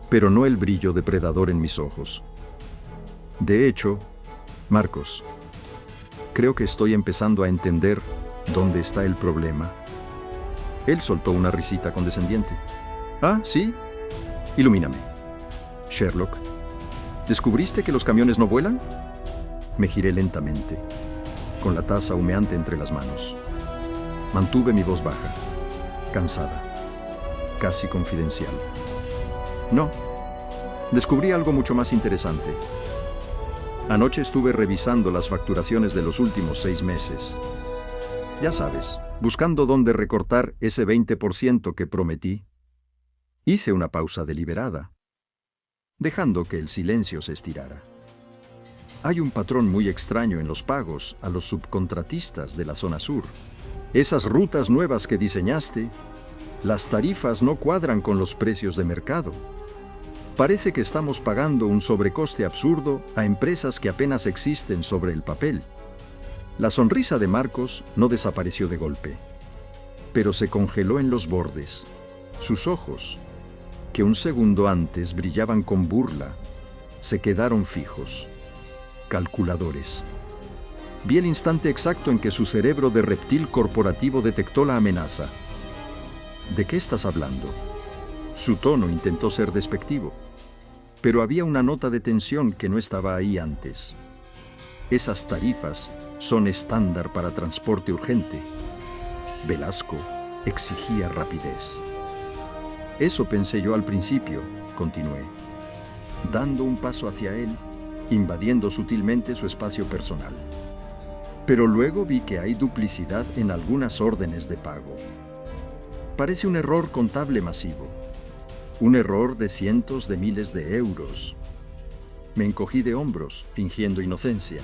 pero no el brillo depredador en mis ojos. De hecho, Marcos, creo que estoy empezando a entender dónde está el problema. Él soltó una risita condescendiente. «Ah, ¿sí? Ilumíname». «Sherlock, ¿descubriste que los camiones no vuelan?» Me giré lentamente, con la taza humeante entre las manos. Mantuve mi voz baja, cansada, casi confidencial. «No, descubrí algo mucho más interesante. Anoche estuve revisando las facturaciones de los últimos 6 meses. Ya sabes, buscando dónde recortar ese 20% que prometí. Hice una pausa deliberada, dejando que el silencio se estirara. Hay un patrón muy extraño en los pagos a los subcontratistas de la zona sur. Esas rutas nuevas que diseñaste, las tarifas no cuadran con los precios de mercado. Parece que estamos pagando un sobrecoste absurdo a empresas que apenas existen sobre el papel». La sonrisa de Marcos no desapareció de golpe, pero se congeló en los bordes. Sus ojos, que un segundo antes brillaban con burla, se quedaron fijos, calculadores. Vi el instante exacto en que su cerebro de reptil corporativo detectó la amenaza. «¿De qué estás hablando?». Su tono intentó ser despectivo, pero había una nota de tensión que no estaba ahí antes. «Esas tarifas son estándar para transporte urgente». Velasco exigía rapidez. «Eso pensé yo al principio», continué, dando un paso hacia él, invadiendo sutilmente su espacio personal. «Pero luego vi que hay duplicidad en algunas órdenes de pago. Parece un error contable masivo, un error de cientos de miles de euros». Me encogí de hombros, fingiendo inocencia.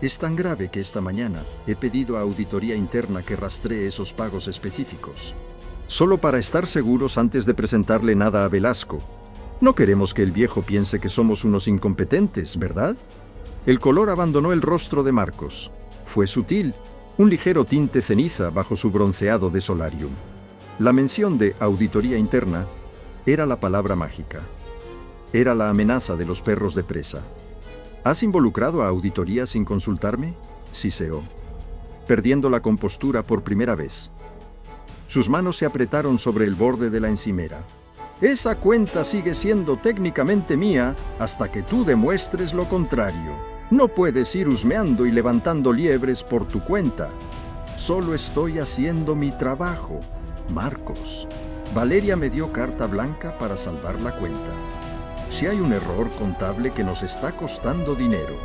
«Es tan grave que esta mañana he pedido a auditoría interna que rastree esos pagos específicos, solo para estar seguros antes de presentarle nada a Velasco. No queremos que el viejo piense que somos unos incompetentes, ¿verdad?». El color abandonó el rostro de Marcos. Fue sutil, un ligero tinte ceniza bajo su bronceado de solarium. La mención de auditoría interna era la palabra mágica. Era la amenaza de los perros de presa. «¿Has involucrado a auditoría sin consultarme?», siseó, perdiendo la compostura por primera vez. Sus manos se apretaron sobre el borde de la encimera. «Esa cuenta sigue siendo técnicamente mía hasta que tú demuestres lo contrario. No puedes ir husmeando y levantando liebres por tu cuenta. Solo estoy haciendo mi trabajo, Marcos. Valeria me dio carta blanca para salvar la cuenta. Si hay un error contable que nos está costando dinero,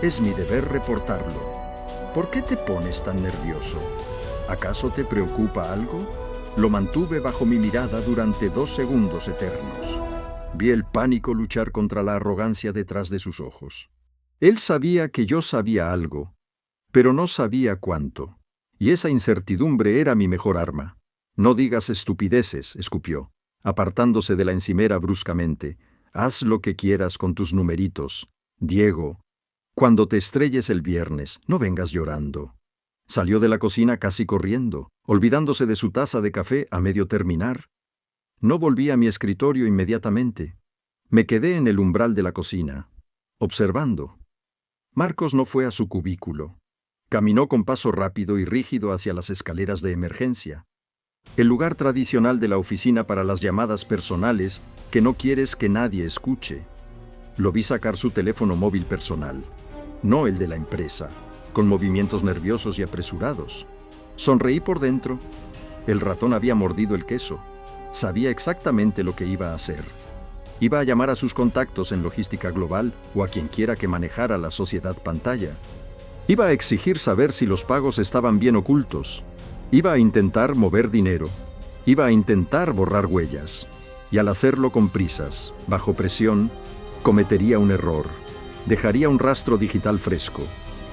es mi deber reportarlo. ¿Por qué te pones tan nervioso? ¿Acaso te preocupa algo?». Lo mantuve bajo mi mirada durante 2 segundos eternos. Vi el pánico luchar contra la arrogancia detrás de sus ojos. Él sabía que yo sabía algo, pero no sabía cuánto, y esa incertidumbre era mi mejor arma. «No digas estupideces», escupió, apartándose de la encimera bruscamente. «Haz lo que quieras con tus numeritos. Diego, cuando te estrelles el viernes, no vengas llorando». Salió de la cocina casi corriendo, olvidándose de su taza de café a medio terminar. No volví a mi escritorio inmediatamente. Me quedé en el umbral de la cocina, observando. Marcos no fue a su cubículo. Caminó con paso rápido y rígido hacia las escaleras de emergencia, el lugar tradicional de la oficina para las llamadas personales que no quieres que nadie escuche. Lo vi sacar su teléfono móvil personal, no el de la empresa. con movimientos nerviosos y apresurados. Sonreí por dentro. El ratón había mordido el queso. Sabía exactamente lo que iba a hacer. Iba a llamar a sus contactos en logística global o a quien quiera que manejara la sociedad pantalla. Iba a exigir saber si los pagos estaban bien ocultos. Iba a intentar mover dinero. Iba a intentar borrar huellas. Y al hacerlo con prisas, bajo presión, cometería un error. Dejaría un rastro digital fresco.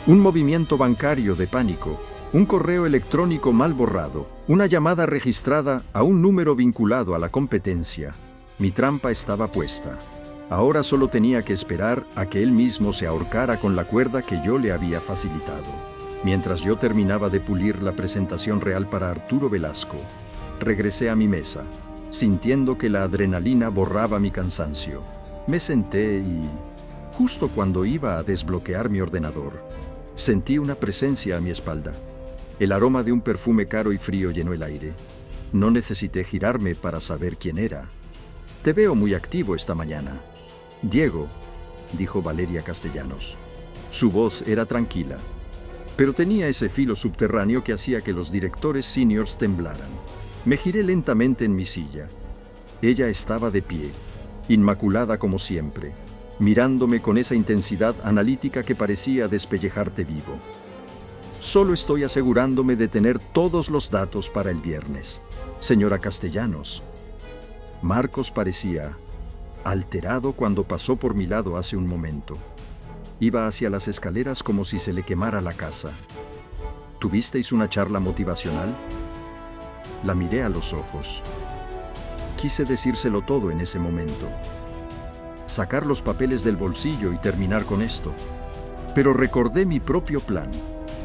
Un movimiento bancario de pánico. Un correo electrónico mal borrado, una llamada registrada a un número vinculado a la competencia. Mi trampa estaba puesta. Ahora solo tenía que esperar a que él mismo se ahorcara con la cuerda que yo le había facilitado. Mientras yo terminaba de pulir la presentación real para Arturo Velasco, regresé a mi mesa, sintiendo que la adrenalina borraba mi cansancio. Me senté y, justo cuando iba a desbloquear mi ordenador, sentí una presencia a mi espalda. El aroma de un perfume caro y frío llenó el aire. No necesité girarme para saber quién era. «Te veo muy activo esta mañana». «Diego», dijo Valeria Castellanos. Su voz era tranquila, pero tenía ese filo subterráneo que hacía que los directores seniors temblaran. Me giré lentamente en mi silla. Ella estaba de pie, inmaculada como siempre, mirándome con esa intensidad analítica que parecía despellejarte vivo. «Solo estoy asegurándome de tener todos los datos para el viernes, señora Castellanos». Marcos parecía alterado cuando pasó por mi lado hace un momento. Iba hacia las escaleras como si se le quemara la casa. «¿Tuvisteis una charla motivacional?» La miré a los ojos. Quise decírselo todo en ese momento. Sacar los papeles del bolsillo y terminar con esto. Pero recordé mi propio plan.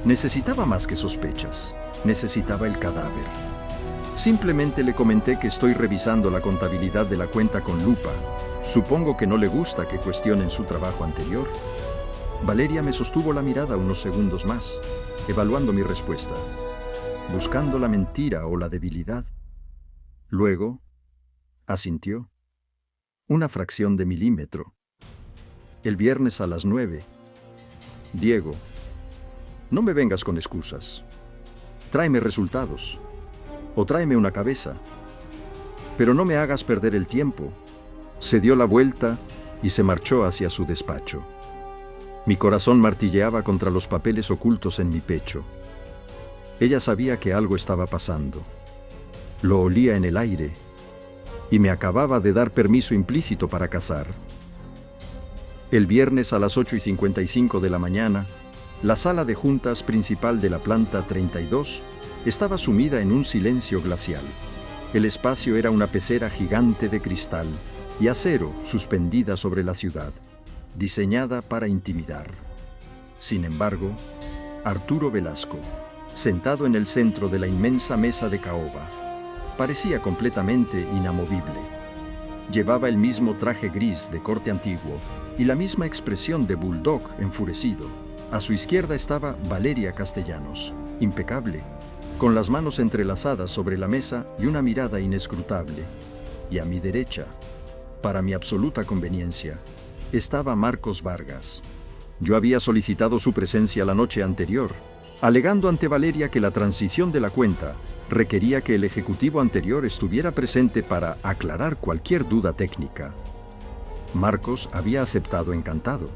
Necesitaba más que sospechas. Necesitaba el cadáver. Simplemente le comenté que estoy revisando la contabilidad de la cuenta con lupa. Supongo que no le gusta que cuestionen su trabajo anterior. Valeria me sostuvo la mirada unos segundos más, evaluando mi respuesta, buscando la mentira o la debilidad. Luego, asintió. Una fracción de milímetro. El viernes a las 9. «Diego, no me vengas con excusas. Tráeme resultados. O tráeme una cabeza. Pero no me hagas perder el tiempo». Se dio la vuelta y se marchó hacia su despacho. Mi corazón martilleaba contra los papeles ocultos en mi pecho. Ella sabía que algo estaba pasando. Lo olía en el aire y me acababa de dar permiso implícito para cazar. El viernes a las 8:55 de la mañana, la sala de juntas principal de la planta 32 estaba sumida en un silencio glacial. El espacio era una pecera gigante de cristal y acero suspendida sobre la ciudad, diseñada para intimidar. Sin embargo, Arturo Velasco, sentado en el centro de la inmensa mesa de caoba, parecía completamente inamovible. Llevaba el mismo traje gris de corte antiguo y la misma expresión de bulldog enfurecido. A su izquierda estaba Valeria Castellanos, impecable, con las manos entrelazadas sobre la mesa y una mirada inescrutable. Y a mi derecha, para mi absoluta conveniencia, estaba Marcos Vargas. Yo había solicitado su presencia la noche anterior, alegando ante Valeria que la transición de la cuenta requería que el ejecutivo anterior estuviera presente para aclarar cualquier duda técnica. Marcos había aceptado encantado,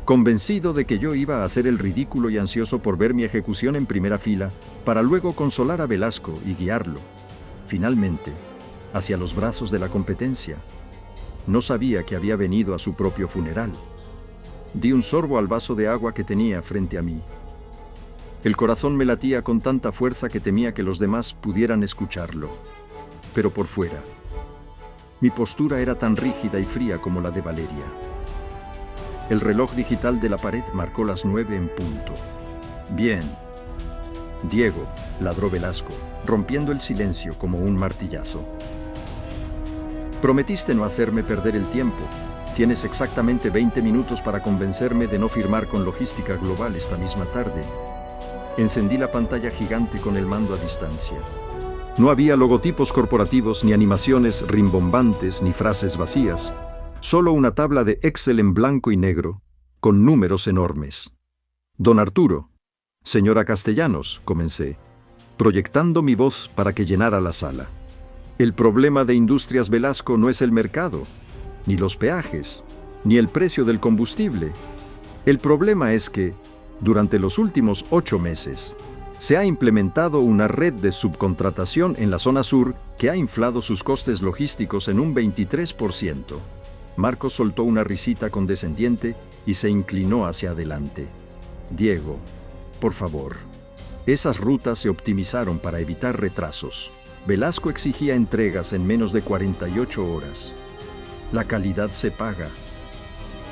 convencido de que yo iba a hacer el ridículo y ansioso por ver mi ejecución en primera fila, para luego consolar a Velasco y guiarlo, finalmente, hacia los brazos de la competencia. No sabía que había venido a su propio funeral. Di un sorbo al vaso de agua que tenía frente a mí. El corazón me latía con tanta fuerza que temía que los demás pudieran escucharlo. Pero por fuera, mi postura era tan rígida y fría como la de Valeria. El reloj digital de la pared marcó las 9 en punto. «Bien. Diego», ladró Velasco, rompiendo el silencio como un martillazo. «Prometiste no hacerme perder el tiempo. Tienes exactamente 20 minutos para convencerme de no firmar con Logística Global esta misma tarde». Encendí la pantalla gigante con el mando a distancia. No había logotipos corporativos, ni animaciones rimbombantes, ni frases vacías. Solo una tabla de Excel en blanco y negro, con números enormes. Don Arturo. Señora Castellanos, comencé, proyectando mi voz para que llenara la sala. El problema de Industrias Velasco no es el mercado, ni los peajes, ni el precio del combustible. El problema es que, durante los últimos 8 meses, se ha implementado una red de subcontratación en la zona sur que ha inflado sus costes logísticos en un 23%. Marcos soltó una risita condescendiente y se inclinó hacia adelante. Diego, por favor. Esas rutas se optimizaron para evitar retrasos. Velasco exigía entregas en menos de 48 horas. La calidad se paga.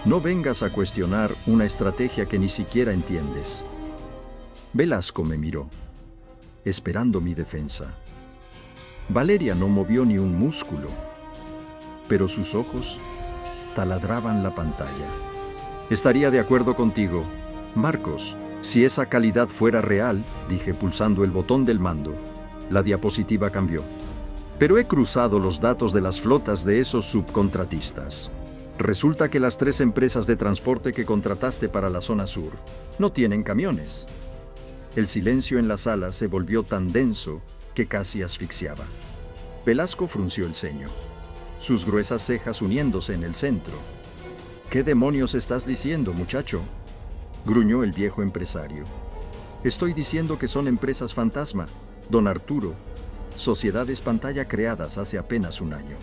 No vengas a cuestionar una estrategia que ni siquiera entiendes. Velasco me miró, esperando mi defensa. Valeria no movió ni un músculo, pero sus ojos taladraban la pantalla. Estaría de acuerdo contigo, Marcos, si esa calidad fuera real, dije pulsando el botón del mando. La diapositiva cambió. Pero he cruzado los datos de las flotas de esos subcontratistas. Resulta que las 3 empresas de transporte que contrataste para la zona sur no tienen camiones. El silencio en la sala se volvió tan denso que casi asfixiaba. Velasco frunció el ceño, sus gruesas cejas uniéndose en el centro. ¿Qué demonios estás diciendo, muchacho?, gruñó el viejo empresario. Estoy diciendo que son empresas fantasma, don Arturo, sociedades pantalla creadas hace apenas un año.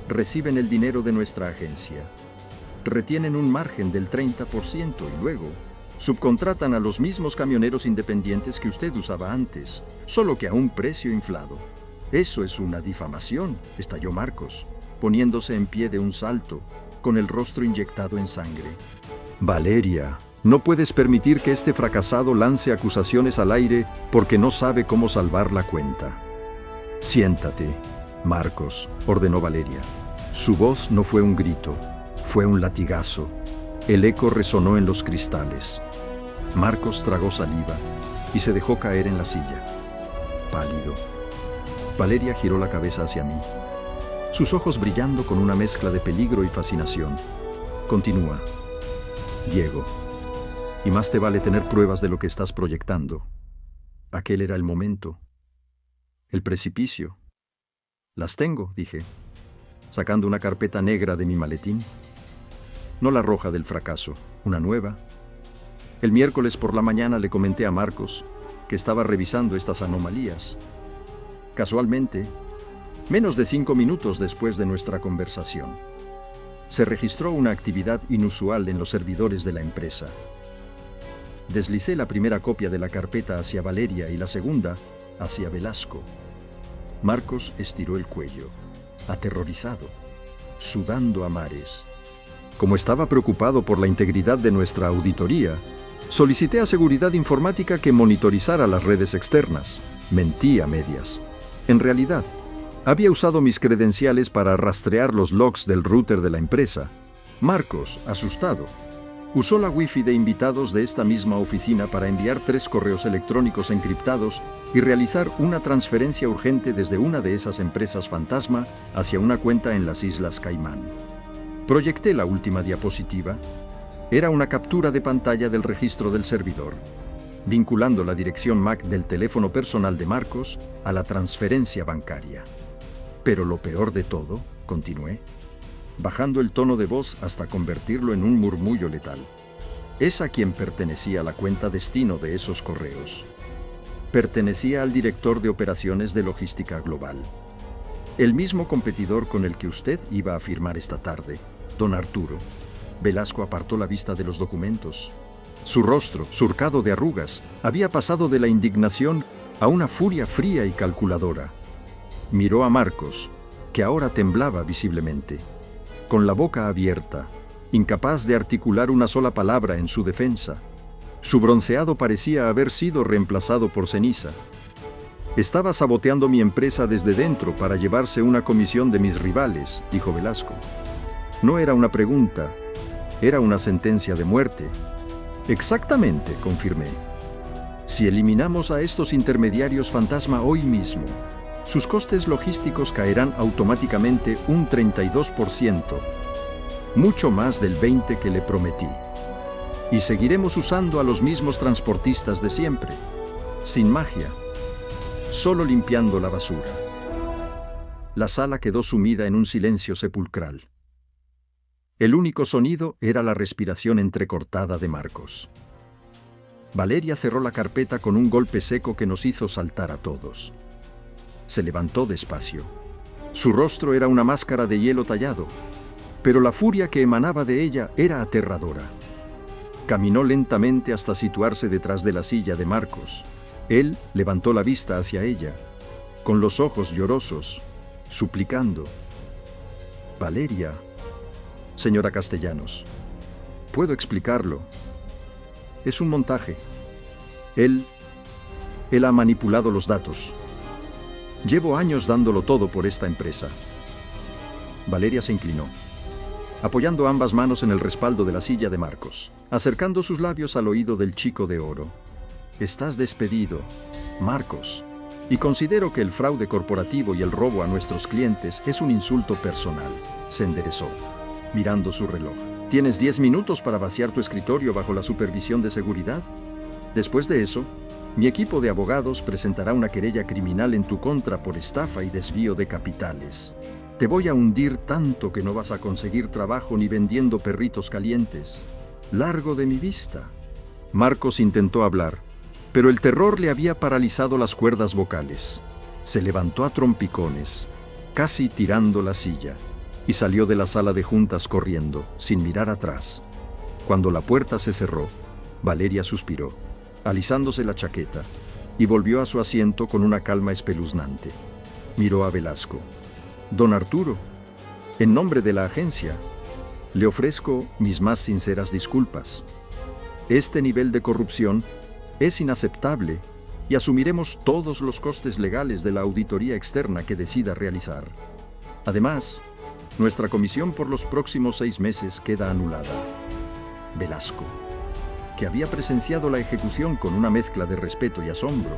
Reciben el dinero de nuestra agencia, retienen un margen del 30% y luego subcontratan a los mismos camioneros independientes que usted usaba antes, solo que a un precio inflado. Eso es una difamación, estalló Marcos, poniéndose en pie de un salto, con el rostro inyectado en sangre. Valeria, no puedes permitir que este fracasado lance acusaciones al aire porque no sabe cómo salvar la cuenta. Siéntate, Marcos, ordenó Valeria. Su voz no fue un grito, fue un latigazo. El eco resonó en los cristales. Marcos tragó saliva y se dejó caer en la silla, pálido. Valeria giró la cabeza hacia mí, sus ojos brillando con una mezcla de peligro y fascinación. Continúa. Diego, y más te vale tener pruebas de lo que estás proyectando. Aquel era el momento. El precipicio. Las tengo, dije, sacando una carpeta negra de mi maletín. No la roja del fracaso, una nueva. El miércoles por la mañana le comenté a Marcos que estaba revisando estas anomalías. Casualmente, menos de 5 minutos después de nuestra conversación, se registró una actividad inusual en los servidores de la empresa. Deslicé la primera copia de la carpeta hacia Valeria y la segunda hacia Velasco. Marcos estiró el cuello, aterrorizado, sudando a mares. Como estaba preocupado por la integridad de nuestra auditoría, solicité a Seguridad Informática que monitorizara las redes externas. Mentí a medias. En realidad, había usado mis credenciales para rastrear los logs del router de la empresa. Marcos, asustado, usó la Wi-Fi de invitados de esta misma oficina para enviar 3 correos electrónicos encriptados y realizar una transferencia urgente desde una de esas empresas fantasma hacia una cuenta en las Islas Caimán. Proyecté la última diapositiva. Era una captura de pantalla del registro del servidor, vinculando la dirección MAC del teléfono personal de Marcos a la transferencia bancaria. Pero lo peor de todo, continué, bajando el tono de voz hasta convertirlo en un murmullo letal, es a quien pertenecía la cuenta destino de esos correos. Pertenecía al director de operaciones de logística global, el mismo competidor con el que usted iba a firmar esta tarde, don Arturo. Velasco apartó la vista de los documentos. Su rostro, surcado de arrugas, había pasado de la indignación a una furia fría y calculadora. Miró a Marcos, que ahora temblaba visiblemente, con la boca abierta, incapaz de articular una sola palabra en su defensa. Su bronceado parecía haber sido reemplazado por ceniza. Estaba saboteando mi empresa desde dentro para llevarse una comisión de mis rivales, dijo Velasco. No era una pregunta, era una sentencia de muerte. Exactamente, confirmé. Si eliminamos a estos intermediarios fantasma hoy mismo, sus costes logísticos caerán automáticamente un 32%, mucho más del 20% que le prometí. Y seguiremos usando a los mismos transportistas de siempre, sin magia, solo limpiando la basura. La sala quedó sumida en un silencio sepulcral. El único sonido era la respiración entrecortada de Marcos. Valeria cerró la carpeta con un golpe seco que nos hizo saltar a todos. Se levantó despacio. Su rostro era una máscara de hielo tallado, pero la furia que emanaba de ella era aterradora. Caminó lentamente hasta situarse detrás de la silla de Marcos. Él levantó la vista hacia ella, con los ojos llorosos, suplicando. Valeria, señora Castellanos, puedo explicarlo. Es un montaje. Él ha manipulado los datos. Llevo años dándolo todo por esta empresa. Valeria se inclinó, apoyando ambas manos en el respaldo de la silla de Marcos, acercando sus labios al oído del chico de oro. Estás despedido, Marcos, y considero que el fraude corporativo y el robo a nuestros clientes es un insulto personal. Se enderezó, mirando su reloj. ¿Tienes 10 minutos para vaciar tu escritorio bajo la supervisión de seguridad? Después de eso, mi equipo de abogados presentará una querella criminal en tu contra por estafa y desvío de capitales. Te voy a hundir tanto que no vas a conseguir trabajo ni vendiendo perritos calientes. Largo de mi vista. Marcos intentó hablar, pero el terror le había paralizado las cuerdas vocales. Se levantó a trompicones, casi tirando la silla, y salió de la sala de juntas corriendo, sin mirar atrás. Cuando la puerta se cerró, Valeria suspiró, alisándose la chaqueta, y volvió a su asiento con una calma espeluznante. Miró a Velasco. Don Arturo, en nombre de la agencia, le ofrezco mis más sinceras disculpas. Este nivel de corrupción es inaceptable y asumiremos todos los costes legales de la auditoría externa que decida realizar. Además, nuestra comisión por los próximos 6 meses queda anulada. Velasco, que había presenciado la ejecución con una mezcla de respeto y asombro,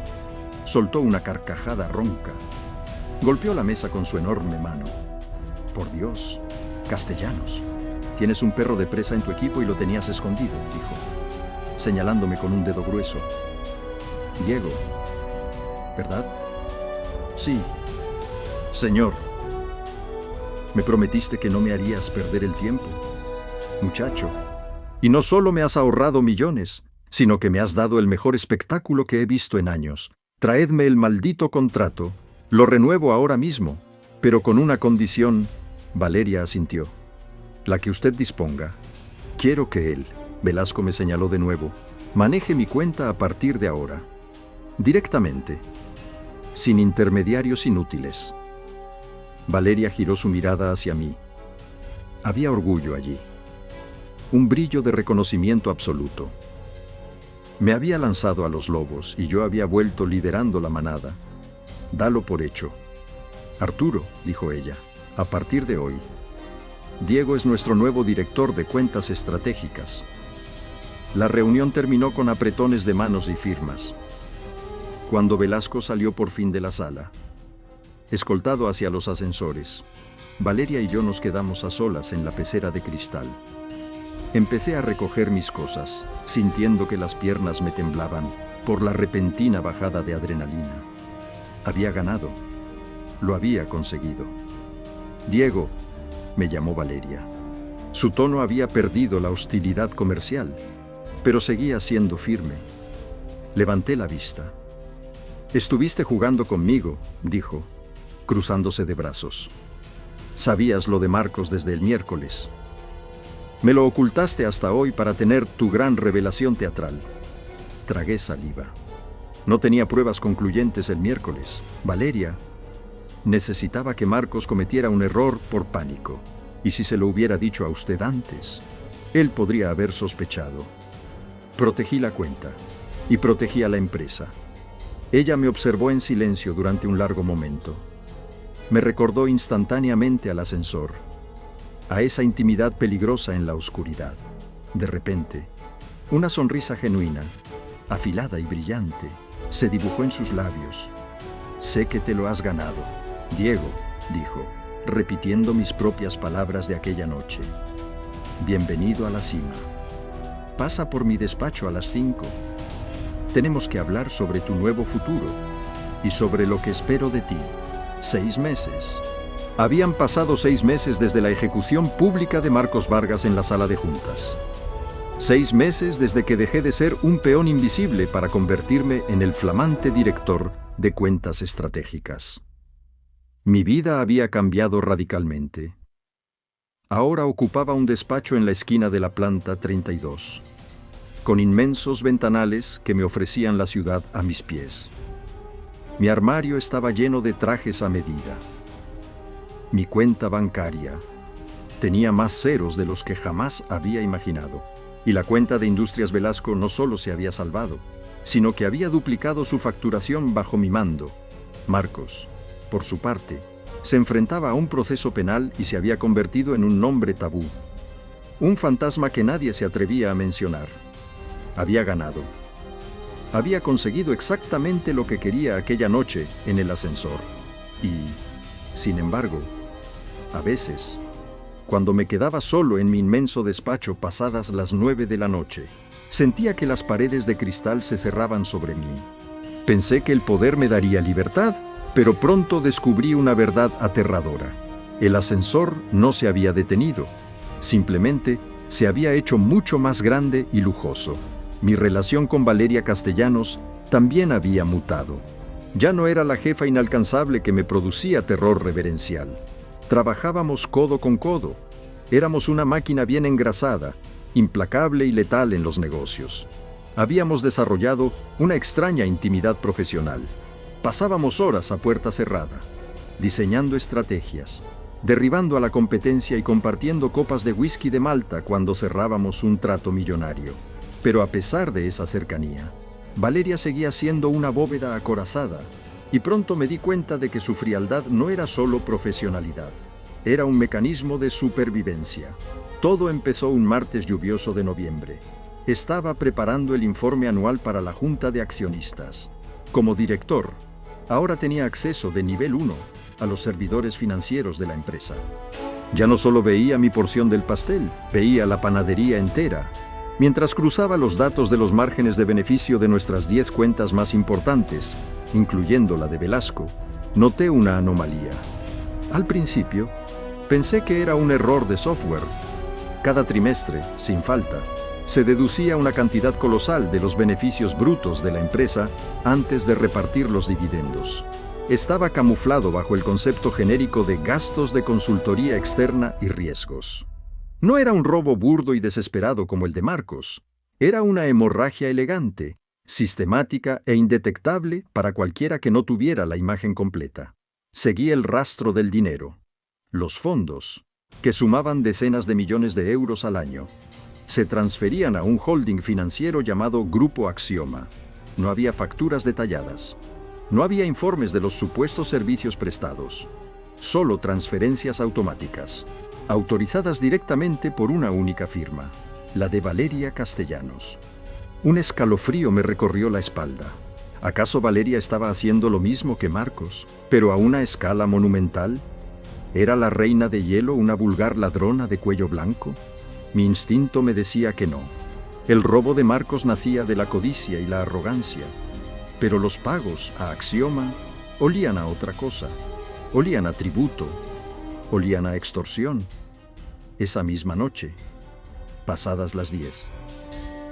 soltó una carcajada ronca. Golpeó la mesa con su enorme mano. Por Dios, Castellanos, tienes un perro de presa en tu equipo y lo tenías escondido, dijo, señalándome con un dedo grueso. Diego, ¿verdad? Sí, señor. Me prometiste que no me harías perder el tiempo, muchacho. Y no solo me has ahorrado millones, sino que me has dado el mejor espectáculo que he visto en años. Traedme el maldito contrato. Lo renuevo ahora mismo, pero con una condición. Valeria asintió. La que usted disponga. Quiero que él, Velasco me señaló de nuevo, maneje mi cuenta a partir de ahora. Directamente. Sin intermediarios inútiles. Valeria giró su mirada hacia mí. Había orgullo allí. Un brillo de reconocimiento absoluto. Me había lanzado a los lobos y yo había vuelto liderando la manada. Dalo por hecho. Arturo, dijo ella, a partir de hoy, Diego es nuestro nuevo director de cuentas estratégicas. La reunión terminó con apretones de manos y firmas. Cuando Velasco salió por fin de la sala, escoltado hacia los ascensores, Valeria y yo nos quedamos a solas en la pecera de cristal. Empecé a recoger mis cosas, sintiendo que las piernas me temblaban por la repentina bajada de adrenalina. Había ganado. Lo había conseguido. Diego, me llamó Valeria. Su tono había perdido la hostilidad comercial, pero seguía siendo firme. Levanté la vista. Estuviste jugando conmigo, dijo, cruzándose de brazos. Sabías lo de Marcos desde el miércoles. Me lo ocultaste hasta hoy para tener tu gran revelación teatral. Tragué saliva. No tenía pruebas concluyentes el miércoles. Valeria necesitaba que Marcos cometiera un error por pánico. Y si se lo hubiera dicho a usted antes, él podría haber sospechado. Protegí la cuenta y protegí a la empresa. Ella me observó en silencio durante un largo momento. Me recordó instantáneamente al ascensor, a esa intimidad peligrosa en la oscuridad. De repente, una sonrisa genuina, afilada y brillante, se dibujó en sus labios. Sé que te lo has ganado, Diego, dijo, repitiendo mis propias palabras de aquella noche. Bienvenido a la cima. pasa por mi despacho a las 5. Tenemos que hablar sobre tu nuevo futuro y sobre lo que espero de ti. 6 meses. Habían pasado 6 meses desde la ejecución pública de Marcos Vargas en la sala de juntas. 6 meses desde que dejé de ser un peón invisible para convertirme en el flamante director de cuentas estratégicas. Mi vida había cambiado radicalmente. Ahora ocupaba un despacho en la esquina de la planta 32, con inmensos ventanales que me ofrecían la ciudad a mis pies. Mi armario estaba lleno de trajes a medida. Mi cuenta bancaria tenía más ceros de los que jamás había imaginado. Y la cuenta de Industrias Velasco no solo se había salvado, sino que había duplicado su facturación bajo mi mando. Marcos, por su parte, se enfrentaba a un proceso penal y se había convertido en un nombre tabú. Un fantasma que nadie se atrevía a mencionar. Había ganado. Había conseguido exactamente lo que quería aquella noche en el ascensor. Y, sin embargo, a veces, cuando me quedaba solo en mi inmenso despacho pasadas las 9 de la noche, sentía que las paredes de cristal se cerraban sobre mí. Pensé que el poder me daría libertad, pero pronto descubrí una verdad aterradora. El ascensor no se había detenido, simplemente se había hecho mucho más grande y lujoso. Mi relación con Valeria Castellanos también había mutado. Ya no era la jefa inalcanzable que me producía terror reverencial. Trabajábamos codo con codo. Éramos una máquina bien engrasada, implacable y letal en los negocios. Habíamos desarrollado una extraña intimidad profesional. Pasábamos horas a puerta cerrada, diseñando estrategias, derribando a la competencia y compartiendo copas de whisky de Malta cuando cerrábamos un trato millonario. Pero a pesar de esa cercanía, Valeria seguía siendo una bóveda acorazada, y pronto me di cuenta de que su frialdad no era solo profesionalidad, era un mecanismo de supervivencia. Todo empezó un martes lluvioso de noviembre. Estaba preparando el informe anual para la Junta de Accionistas. Como director, ahora tenía acceso de nivel 1 a los servidores financieros de la empresa. Ya no solo veía mi porción del pastel, veía la panadería entera. Mientras cruzaba los datos de los márgenes de beneficio de nuestras 10 cuentas más importantes, incluyendo la de Velasco, noté una anomalía. Al principio, pensé que era un error de software. Cada trimestre, sin falta, se deducía una cantidad colosal de los beneficios brutos de la empresa antes de repartir los dividendos. Estaba camuflado bajo el concepto genérico de gastos de consultoría externa y riesgos. No era un robo burdo y desesperado como el de Marcos. Era una hemorragia elegante, sistemática e indetectable para cualquiera que no tuviera la imagen completa. Seguía el rastro del dinero. Los fondos, que sumaban decenas de millones de euros al año, se transferían a un holding financiero llamado Grupo Axioma. No había facturas detalladas. No había informes de los supuestos servicios prestados. Solo transferencias automáticas, autorizadas directamente por una única firma, la de Valeria Castellanos. Un escalofrío me recorrió la espalda. ¿Acaso Valeria estaba haciendo lo mismo que Marcos, pero a una escala monumental? ¿Era la reina de hielo una vulgar ladrona de cuello blanco? Mi instinto me decía que no. El robo de Marcos nacía de la codicia y la arrogancia, pero los pagos a Axioma olían a otra cosa. Olían a tributo, olían a extorsión. Esa misma noche, pasadas las 10,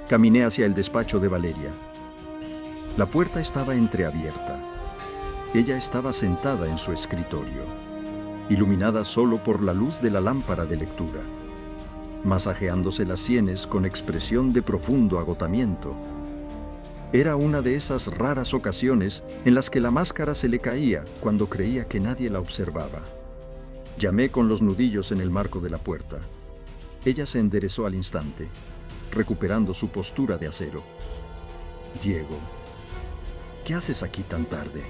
caminé hacia el despacho de Valeria. La puerta estaba entreabierta. Ella estaba sentada en su escritorio, iluminada solo por la luz de la lámpara de lectura, masajeándose las sienes con expresión de profundo agotamiento. Era una de esas raras ocasiones en las que la máscara se le caía cuando creía que nadie la observaba. Llamé con los nudillos en el marco de la puerta. Ella se enderezó al instante, recuperando su postura de acero. «Diego, ¿qué haces aquí tan tarde?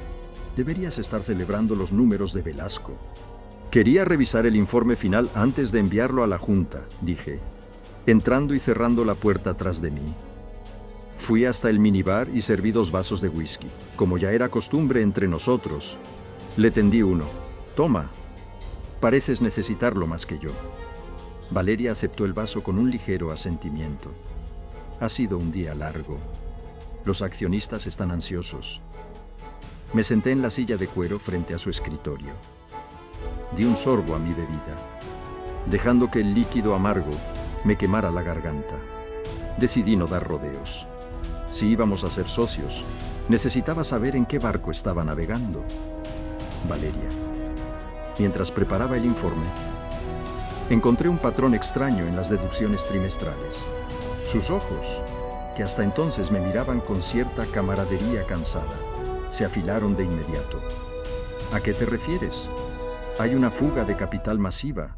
Deberías estar celebrando los números de Velasco». «Quería revisar el informe final antes de enviarlo a la Junta», dije, entrando y cerrando la puerta tras de mí. Fui hasta el minibar y serví 2 vasos de whisky. Como ya era costumbre entre nosotros, le tendí uno. «Toma, pareces necesitarlo más que yo». Valeria aceptó el vaso con un ligero asentimiento. Ha sido un día largo. Los accionistas están ansiosos. Me senté en la silla de cuero frente a su escritorio. Di un sorbo a mi bebida, dejando que el líquido amargo me quemara la garganta. Decidí no dar rodeos. Si íbamos a ser socios, necesitaba saber en qué barco estaba navegando. Valeria. Mientras preparaba el informe, encontré un patrón extraño en las deducciones trimestrales. Sus ojos, que hasta entonces me miraban con cierta camaradería cansada, se afilaron de inmediato. ¿A qué te refieres? Hay una fuga de capital masiva.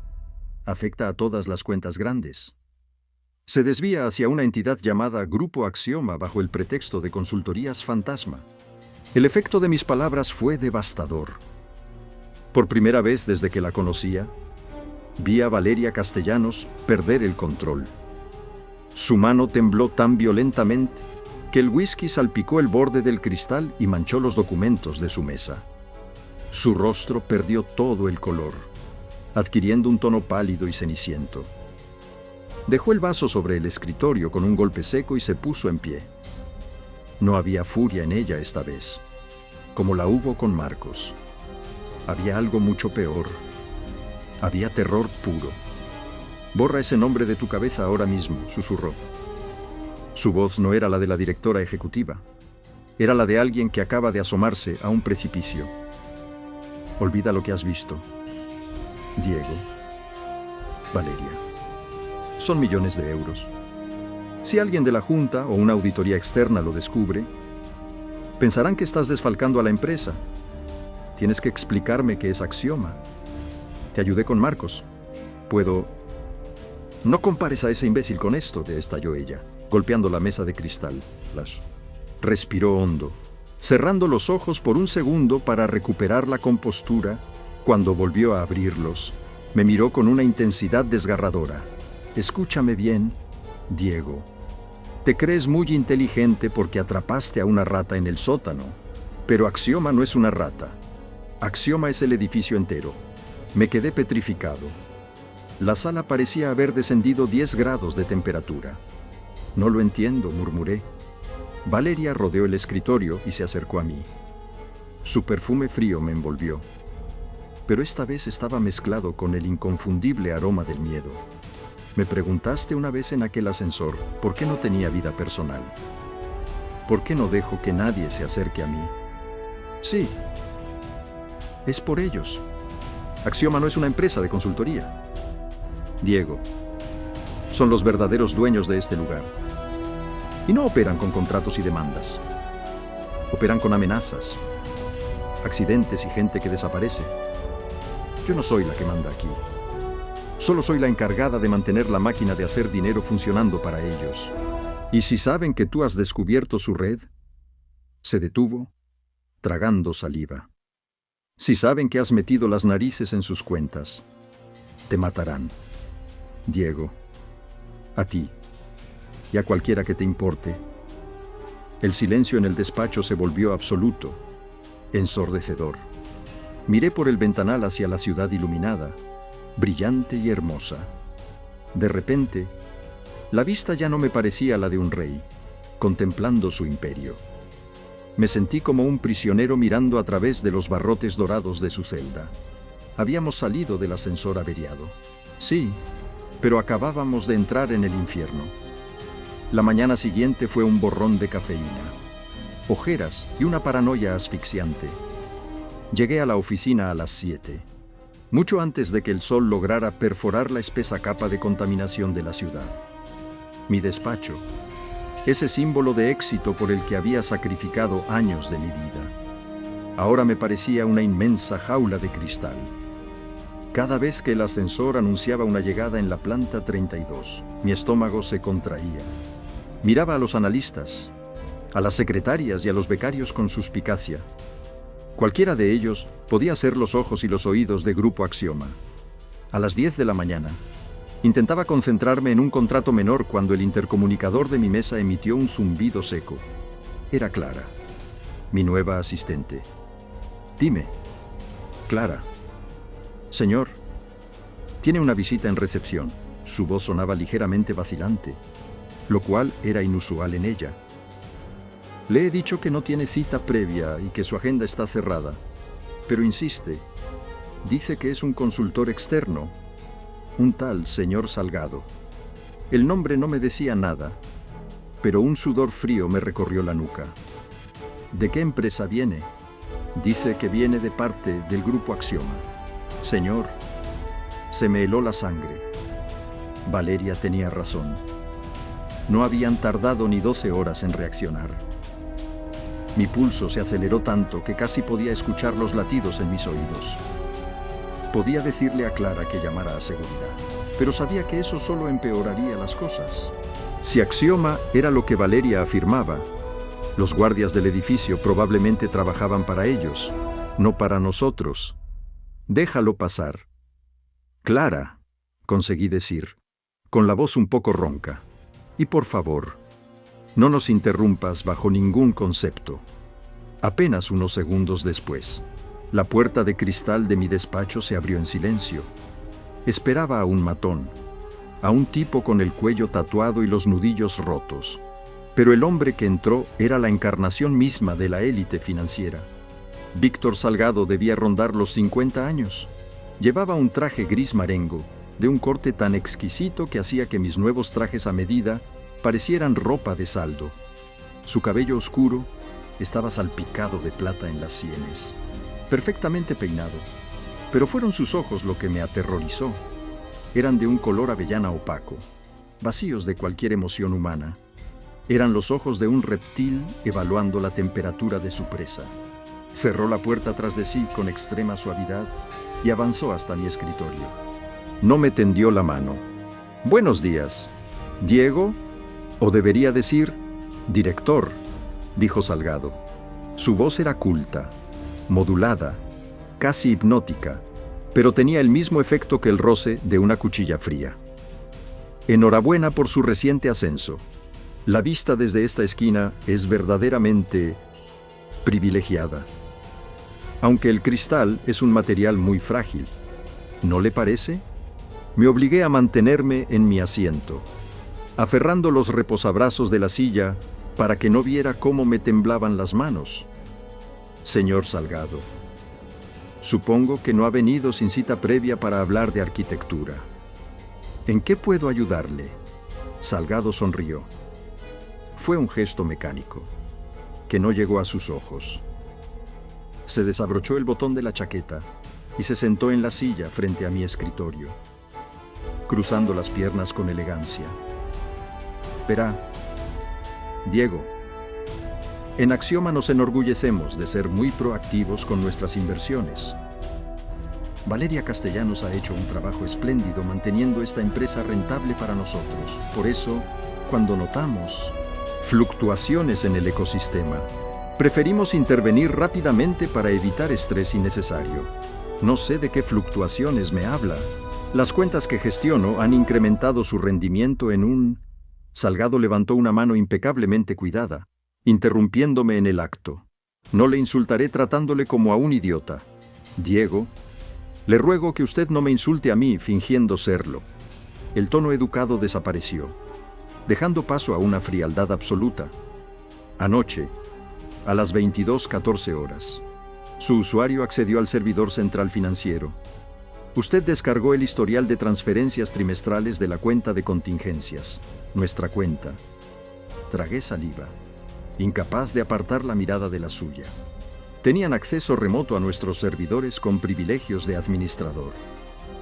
Afecta a todas las cuentas grandes. Se desvía hacia una entidad llamada Grupo Axioma bajo el pretexto de consultorías fantasma. El efecto de mis palabras fue devastador. Por primera vez desde que la conocía, vi a Valeria Castellanos perder el control. Su mano tembló tan violentamente que el whisky salpicó el borde del cristal y manchó los documentos de su mesa. Su rostro perdió todo el color, adquiriendo un tono pálido y ceniciento. Dejó el vaso sobre el escritorio con un golpe seco y se puso en pie. No había furia en ella esta vez, como la hubo con Marcos. Había algo mucho peor. Había terror puro. «Borra ese nombre de tu cabeza ahora mismo», susurró. Su voz no era la de la directora ejecutiva. Era la de alguien que acaba de asomarse a un precipicio. Olvida lo que has visto. Diego. Valeria. Son millones de euros. Si alguien de la Junta o una auditoría externa lo descubre, pensarán que estás desfalcando a la empresa. Tienes que explicarme qué es Axioma. Te ayudé con Marcos. Puedo... No compares a ese imbécil con esto, le estalló ella, golpeando la mesa de cristal. Respiró hondo, cerrando los ojos por un segundo para recuperar la compostura. Cuando volvió a abrirlos, me miró con una intensidad desgarradora. Escúchame bien, Diego. Te crees muy inteligente porque atrapaste a una rata en el sótano, pero Axioma no es una rata. Axioma es el edificio entero. Me quedé petrificado. La sala parecía haber descendido 10 grados de temperatura. No lo entiendo, murmuré. Valeria rodeó el escritorio y se acercó a mí. Su perfume frío me envolvió, pero esta vez estaba mezclado con el inconfundible aroma del miedo. Me preguntaste una vez en aquel ascensor por qué no tenía vida personal. ¿Por qué no dejo que nadie se acerque a mí? Sí, es por ellos. Axioma no es una empresa de consultoría. Diego, son los verdaderos dueños de este lugar. Y no operan con contratos y demandas. Operan con amenazas, accidentes y gente que desaparece. Yo no soy la que manda aquí. Solo soy la encargada de mantener la máquina de hacer dinero funcionando para ellos. Y si saben que tú has descubierto su red, se detuvo, tragando saliva. Si saben que has metido las narices en sus cuentas, te matarán. Diego, a ti y a cualquiera que te importe. El silencio en el despacho se volvió absoluto, ensordecedor. Miré por el ventanal hacia la ciudad iluminada, brillante y hermosa. De repente, la vista ya no me parecía la de un rey, contemplando su imperio. Me sentí como un prisionero mirando a través de los barrotes dorados de su celda. Habíamos salido del ascensor averiado. Sí, pero acabábamos de entrar en el infierno. La mañana siguiente fue un borrón de cafeína, ojeras y una paranoia asfixiante. Llegué a la oficina a las 7, mucho antes de que el sol lograra perforar la espesa capa de contaminación de la ciudad. Mi despacho, ese símbolo de éxito por el que había sacrificado años de mi vida, ahora me parecía una inmensa jaula de cristal. Cada vez que el ascensor anunciaba una llegada en la planta 32, mi estómago se contraía. Miraba a los analistas, a las secretarias y a los becarios con suspicacia. Cualquiera de ellos podía ser los ojos y los oídos de Grupo Axioma. A las 10 de la mañana, intentaba concentrarme en un contrato menor cuando el intercomunicador de mi mesa emitió un zumbido seco. Era Clara, mi nueva asistente. Dime, Clara. Señor, tiene una visita en recepción. Su voz sonaba ligeramente vacilante. lo cual era inusual en ella. Le he dicho que no tiene cita previa y que su agenda está cerrada, pero insiste. Dice que es un consultor externo, un tal señor Salgado. El nombre no me decía nada, pero un sudor frío me recorrió la nuca. ¿De qué empresa viene? Dice que viene de parte del Grupo Axioma. Señor, se me heló la sangre. Valeria tenía razón. No habían tardado ni 12 horas en reaccionar. Mi pulso se aceleró tanto que casi podía escuchar los latidos en mis oídos. Podía decirle a Clara que llamara a seguridad, pero sabía que eso solo empeoraría las cosas. Si Axioma era lo que Valeria afirmaba, los guardias del edificio probablemente trabajaban para ellos, no para nosotros. Déjalo pasar. Clara, conseguí decir, con la voz un poco ronca. Y por favor, no nos interrumpas bajo ningún concepto. Apenas unos segundos después, la puerta de cristal de mi despacho se abrió en silencio. Esperaba a un matón, a un tipo con el cuello tatuado y los nudillos rotos. Pero el hombre que entró era la encarnación misma de la élite financiera. Víctor Salgado debía rondar los 50 años. Llevaba un traje gris marengo, de un corte tan exquisito que hacía que mis nuevos trajes a medida parecieran ropa de saldo. Su cabello oscuro estaba salpicado de plata en las sienes, perfectamente peinado, pero fueron sus ojos lo que me aterrorizó. Eran de un color avellana opaco, vacíos de cualquier emoción humana. Eran los ojos de un reptil evaluando la temperatura de su presa. Cerró la puerta tras de sí con extrema suavidad y avanzó hasta mi escritorio. No me tendió la mano. «Buenos días. ¿Diego? O debería decir, director», dijo Salgado. Su voz era culta, modulada, casi hipnótica, pero tenía el mismo efecto que el roce de una cuchilla fría. «Enhorabuena por su reciente ascenso. La vista desde esta esquina es verdaderamente privilegiada. Aunque el cristal es un material muy frágil, ¿no le parece?». Me obligué a mantenerme en mi asiento, aferrando los reposabrazos de la silla para que no viera cómo me temblaban las manos. «Señor Salgado, supongo que no ha venido sin cita previa para hablar de arquitectura. ¿En qué puedo ayudarle?». Salgado sonrió. Fue un gesto mecánico, que no llegó a sus ojos. Se desabrochó el botón de la chaqueta y se sentó en la silla frente a mi escritorio, cruzando las piernas con elegancia. «Verá, Diego, en Axioma nos enorgullecemos de ser muy proactivos con nuestras inversiones. Valeria Castellanos ha hecho un trabajo espléndido manteniendo esta empresa rentable para nosotros. Por eso, cuando notamos fluctuaciones en el ecosistema, preferimos intervenir rápidamente para evitar estrés innecesario. No sé de qué fluctuaciones me habla. Las cuentas que gestiono han incrementado su rendimiento en un...». Salgado levantó una mano impecablemente cuidada, interrumpiéndome en el acto. «No le insultaré tratándole como a un idiota. Diego, le ruego que usted no me insulte a mí fingiendo serlo». El tono educado desapareció, dejando paso a una frialdad absoluta. Anoche, a las 22:14 horas, su usuario accedió al servidor central financiero. Usted descargó el historial de transferencias trimestrales de la cuenta de contingencias, nuestra cuenta. Tragué saliva, incapaz de apartar la mirada de la suya. Tenían acceso remoto a nuestros servidores con privilegios de administrador.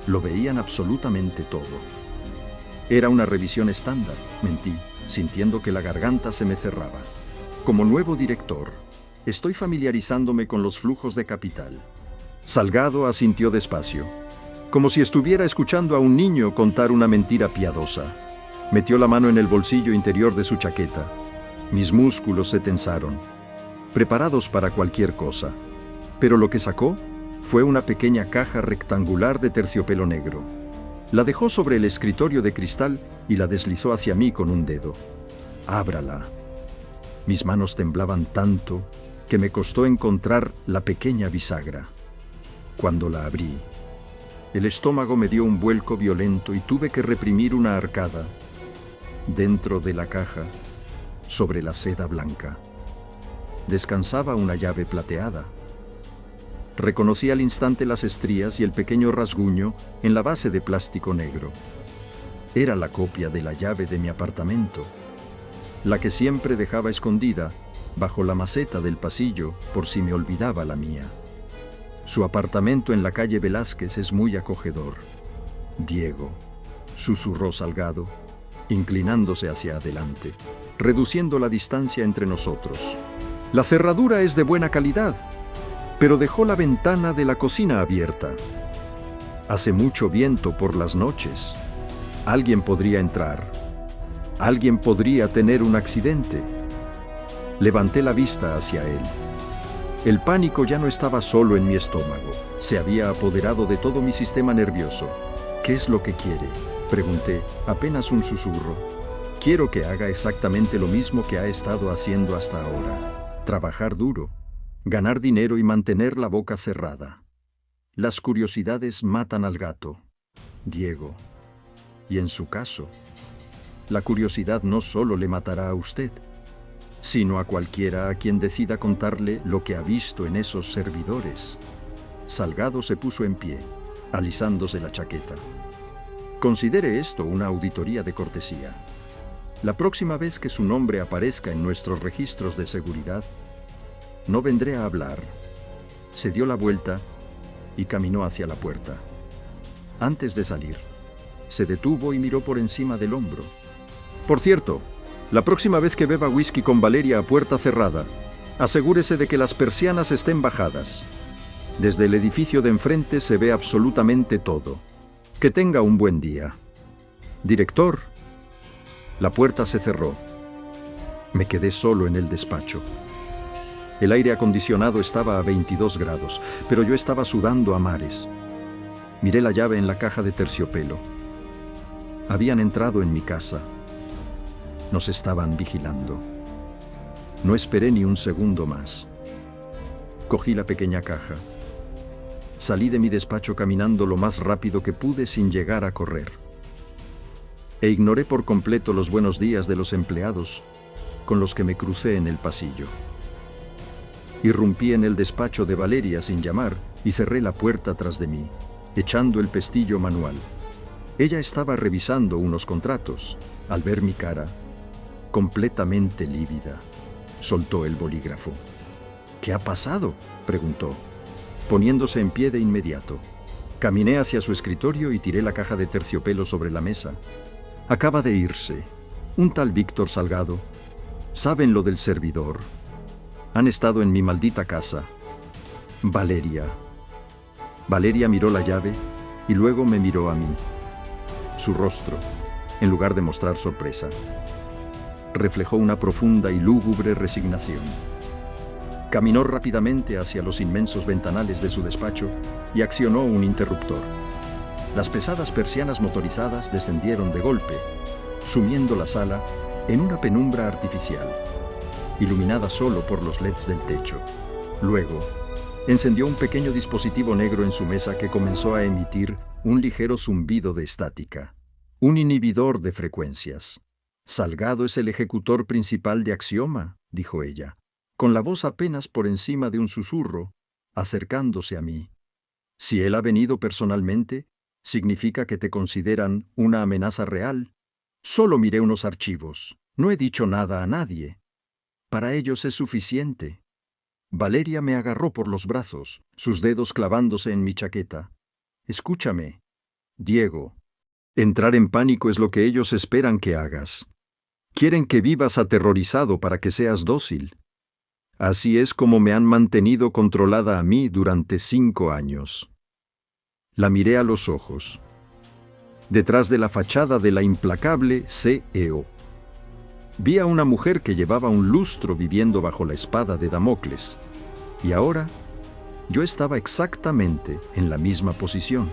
Lo veían absolutamente todo. Era una revisión estándar, mentí, sintiendo que la garganta se me cerraba. Como nuevo director, estoy familiarizándome con los flujos de capital. Salgado asintió despacio, como si estuviera escuchando a un niño contar una mentira piadosa. Metió la mano en el bolsillo interior de su chaqueta. Mis músculos se tensaron, preparados para cualquier cosa. Pero lo que sacó fue una pequeña caja rectangular de terciopelo negro. La dejó sobre el escritorio de cristal y la deslizó hacia mí con un dedo. «Ábrala». Mis manos temblaban tanto que me costó encontrar la pequeña bisagra. Cuando la abrí, el estómago me dio un vuelco violento y tuve que reprimir una arcada. Dentro de la caja, sobre la seda blanca, descansaba una llave plateada. Reconocí al instante las estrías y el pequeño rasguño en la base de plástico negro. Era la copia de la llave de mi apartamento, la que siempre dejaba escondida bajo la maceta del pasillo por si me olvidaba la mía. Su apartamento en la calle Velázquez es muy acogedor. Diego, susurró Salgado, inclinándose hacia adelante, reduciendo la distancia entre nosotros. La cerradura es de buena calidad, pero dejó la ventana de la cocina abierta. Hace mucho viento por las noches. Alguien podría entrar. Alguien podría tener un accidente. Levanté la vista hacia él. El pánico ya no estaba solo en mi estómago. Se había apoderado de todo mi sistema nervioso. ¿Qué es lo que quiere?, pregunté, apenas un susurro. Quiero que haga exactamente lo mismo que ha estado haciendo hasta ahora. Trabajar duro, ganar dinero y mantener la boca cerrada. Las curiosidades matan al gato, Diego. Y en su caso, la curiosidad no solo le matará a usted, sino a cualquiera a quien decida contarle lo que ha visto en esos servidores. Salgado se puso en pie, alisándose la chaqueta. Considere esto una auditoría de cortesía. La próxima vez que su nombre aparezca en nuestros registros de seguridad, no vendré a hablar. Se dio la vuelta y caminó hacia la puerta. Antes de salir, se detuvo y miró por encima del hombro. Por cierto, la próxima vez que beba whisky con Valeria a puerta cerrada, asegúrese de que las persianas estén bajadas. Desde el edificio de enfrente se ve absolutamente todo. Que tenga un buen día. Director. La puerta se cerró. Me quedé solo en el despacho. El aire acondicionado estaba a 22 grados, pero yo estaba sudando a mares. Miré la llave en la caja de terciopelo. Habían entrado en mi casa. Nos estaban vigilando. No esperé ni un segundo más. Cogí la pequeña caja. Salí de mi despacho caminando lo más rápido que pude sin llegar a correr. E ignoré por completo los buenos días de los empleados con los que me crucé en el pasillo. Irrumpí en el despacho de Valeria sin llamar y cerré la puerta tras de mí, echando el pestillo manual. Ella estaba revisando unos contratos. Al ver mi cara, completamente lívida, soltó el bolígrafo. ¿Qué ha pasado?, preguntó, poniéndose en pie de inmediato. Caminé hacia su escritorio y tiré la caja de terciopelo sobre la mesa. Acaba de irse. Un tal Víctor Salgado. Saben lo del servidor. Han estado en mi maldita casa. Valeria. Valeria miró la llave y luego me miró a mí. Su rostro, en lugar de mostrar sorpresa, reflejó una profunda y lúgubre resignación. Caminó rápidamente hacia los inmensos ventanales de su despacho y accionó un interruptor. Las pesadas persianas motorizadas descendieron de golpe, sumiendo la sala en una penumbra artificial, iluminada solo por los LEDs del techo. Luego, encendió un pequeño dispositivo negro en su mesa que comenzó a emitir un ligero zumbido de estática, un inhibidor de frecuencias. Salgado es el ejecutor principal de Axioma, dijo ella, con la voz apenas por encima de un susurro, acercándose a mí. Si él ha venido personalmente, significa que te consideran una amenaza real. Solo miré unos archivos. No he dicho nada a nadie. Para ellos es suficiente. Valeria me agarró por los brazos, sus dedos clavándose en mi chaqueta. Escúchame, Diego. Entrar en pánico es lo que ellos esperan que hagas. Quieren que vivas aterrorizado para que seas dócil. Así es como me han mantenido controlada a mí durante 5 años. La miré a los ojos. Detrás de la fachada de la implacable CEO. Vi a una mujer que llevaba un lustro viviendo bajo la espada de Damocles. Y ahora, yo estaba exactamente en la misma posición.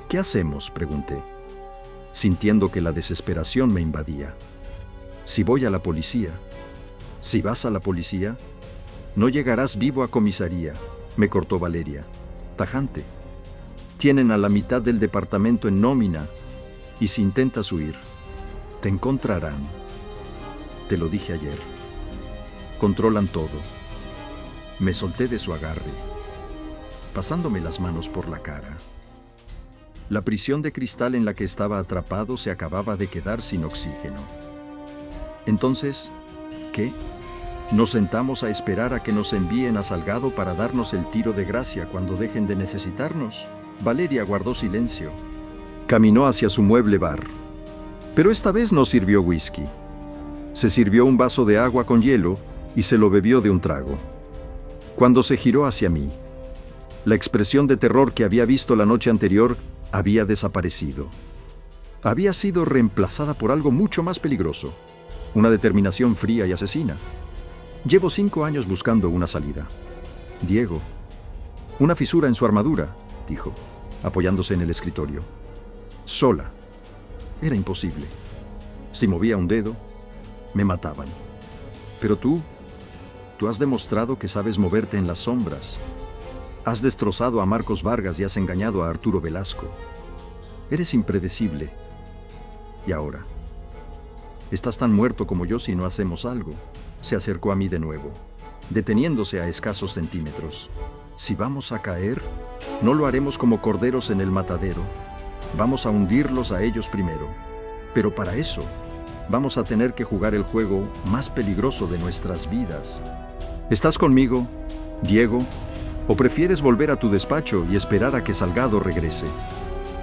¿Qué hacemos?, pregunté, sintiendo que la desesperación me invadía. Si voy a la policía, si vas a la policía, no llegarás vivo a comisaría, me cortó Valeria, tajante. Tienen a la mitad del departamento en nómina, y si intentas huir, Te encontrarán. Te lo dije ayer. Controlan todo. Me solté de su agarre, pasándome las manos por la cara. La prisión de cristal en la que estaba atrapado se acababa de quedar sin oxígeno. Entonces, ¿qué? Nos sentamos a esperar a que nos envíen a Salgado para darnos el tiro de gracia cuando dejen de necesitarnos. Valeria guardó silencio. Caminó hacia su mueble bar. Pero esta vez no sirvió whisky. Se sirvió un vaso de agua con hielo y se lo bebió de un trago. Cuando se giró hacia mí, la expresión de terror que había visto la noche anterior había desaparecido. Había sido reemplazada por algo mucho más peligroso, una determinación fría y asesina. Llevo 5 años buscando una salida. Diego, una fisura en su armadura, dijo, apoyándose en el escritorio. Sola. Era imposible. Si movía un dedo, me mataban. Pero tú has demostrado que sabes moverte en las sombras. Has destrozado a Marcos Vargas y has engañado a Arturo Velasco. Eres impredecible. Y ahora, estás tan muerto como yo si no hacemos algo. Se acercó a mí de nuevo, deteniéndose a escasos centímetros. Si vamos a caer, no lo haremos como corderos en el matadero. Vamos a hundirlos a ellos primero. Pero para eso, vamos a tener que jugar el juego más peligroso de nuestras vidas. ¿Estás conmigo, Diego? ¿O prefieres volver a tu despacho y esperar a que Salgado regrese?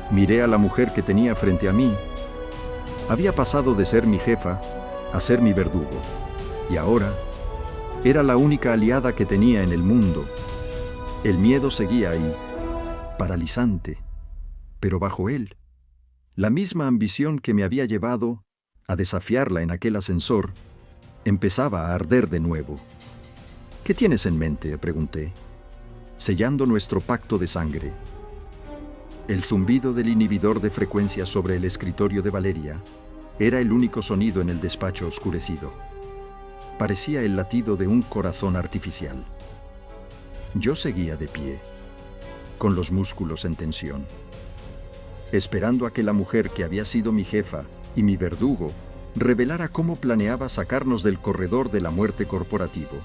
Miré a la mujer que tenía frente a mí. Había pasado de ser mi jefa a ser mi verdugo. Y ahora, era la única aliada que tenía en el mundo. El miedo seguía ahí, paralizante, pero bajo él, la misma ambición que me había llevado a desafiarla en aquel ascensor, empezaba a arder de nuevo. ¿Qué tienes en mente?, pregunté, sellando nuestro pacto de sangre. El zumbido del inhibidor de frecuencia sobre el escritorio de Valeria era el único sonido en el despacho oscurecido. Parecía el latido de un corazón artificial. Yo seguía de pie, con los músculos en tensión, esperando a que la mujer que había sido mi jefa y mi verdugo revelara cómo planeaba sacarnos del corredor de la muerte corporativo.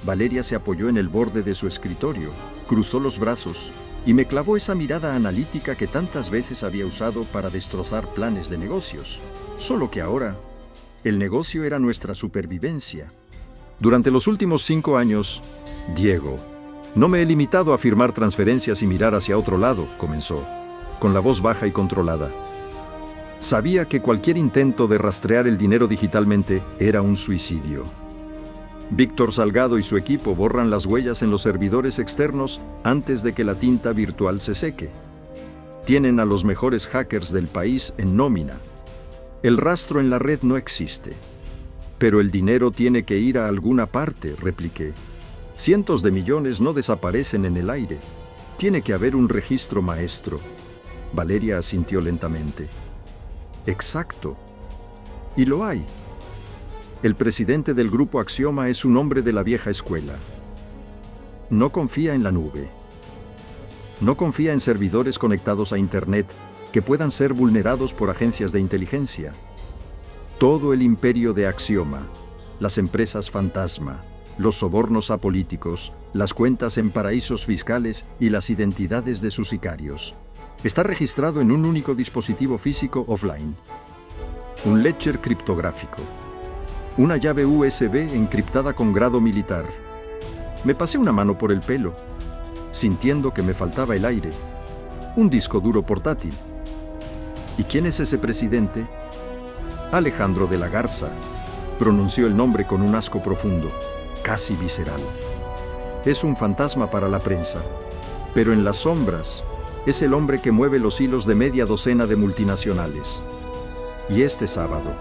Valeria se apoyó en el borde de su escritorio, cruzó los brazos y me clavó esa mirada analítica que tantas veces había usado para destrozar planes de negocios. Solo que ahora, el negocio era nuestra supervivencia. Durante los últimos 5 años, Diego, no me he limitado a firmar transferencias y mirar hacia otro lado, comenzó, con la voz baja y controlada. Sabía que cualquier intento de rastrear el dinero digitalmente era un suicidio. Víctor Salgado y su equipo borran las huellas en los servidores externos antes de que la tinta virtual se seque. Tienen a los mejores hackers del país en nómina. El rastro en la red no existe. Pero el dinero tiene que ir a alguna parte, repliqué. Cientos de millones no desaparecen en el aire. Tiene que haber un registro maestro. Valeria asintió lentamente. Exacto. Y lo hay. El presidente del grupo Axioma es un hombre de la vieja escuela. No confía en la nube. No confía en servidores conectados a Internet que puedan ser vulnerados por agencias de inteligencia. Todo el imperio de Axioma, las empresas fantasma, los sobornos a políticos, las cuentas en paraísos fiscales y las identidades de sus sicarios, está registrado en un único dispositivo físico offline. Un ledger criptográfico. Una llave USB encriptada con grado militar. Me pasé una mano por el pelo, sintiendo que me faltaba el aire. Un disco duro portátil. ¿Y quién es ese presidente? Alejandro de la Garza, pronunció el nombre con un asco profundo, casi visceral. Es un fantasma para la prensa, pero en las sombras es el hombre que mueve los hilos de media docena de multinacionales. Y este sábado,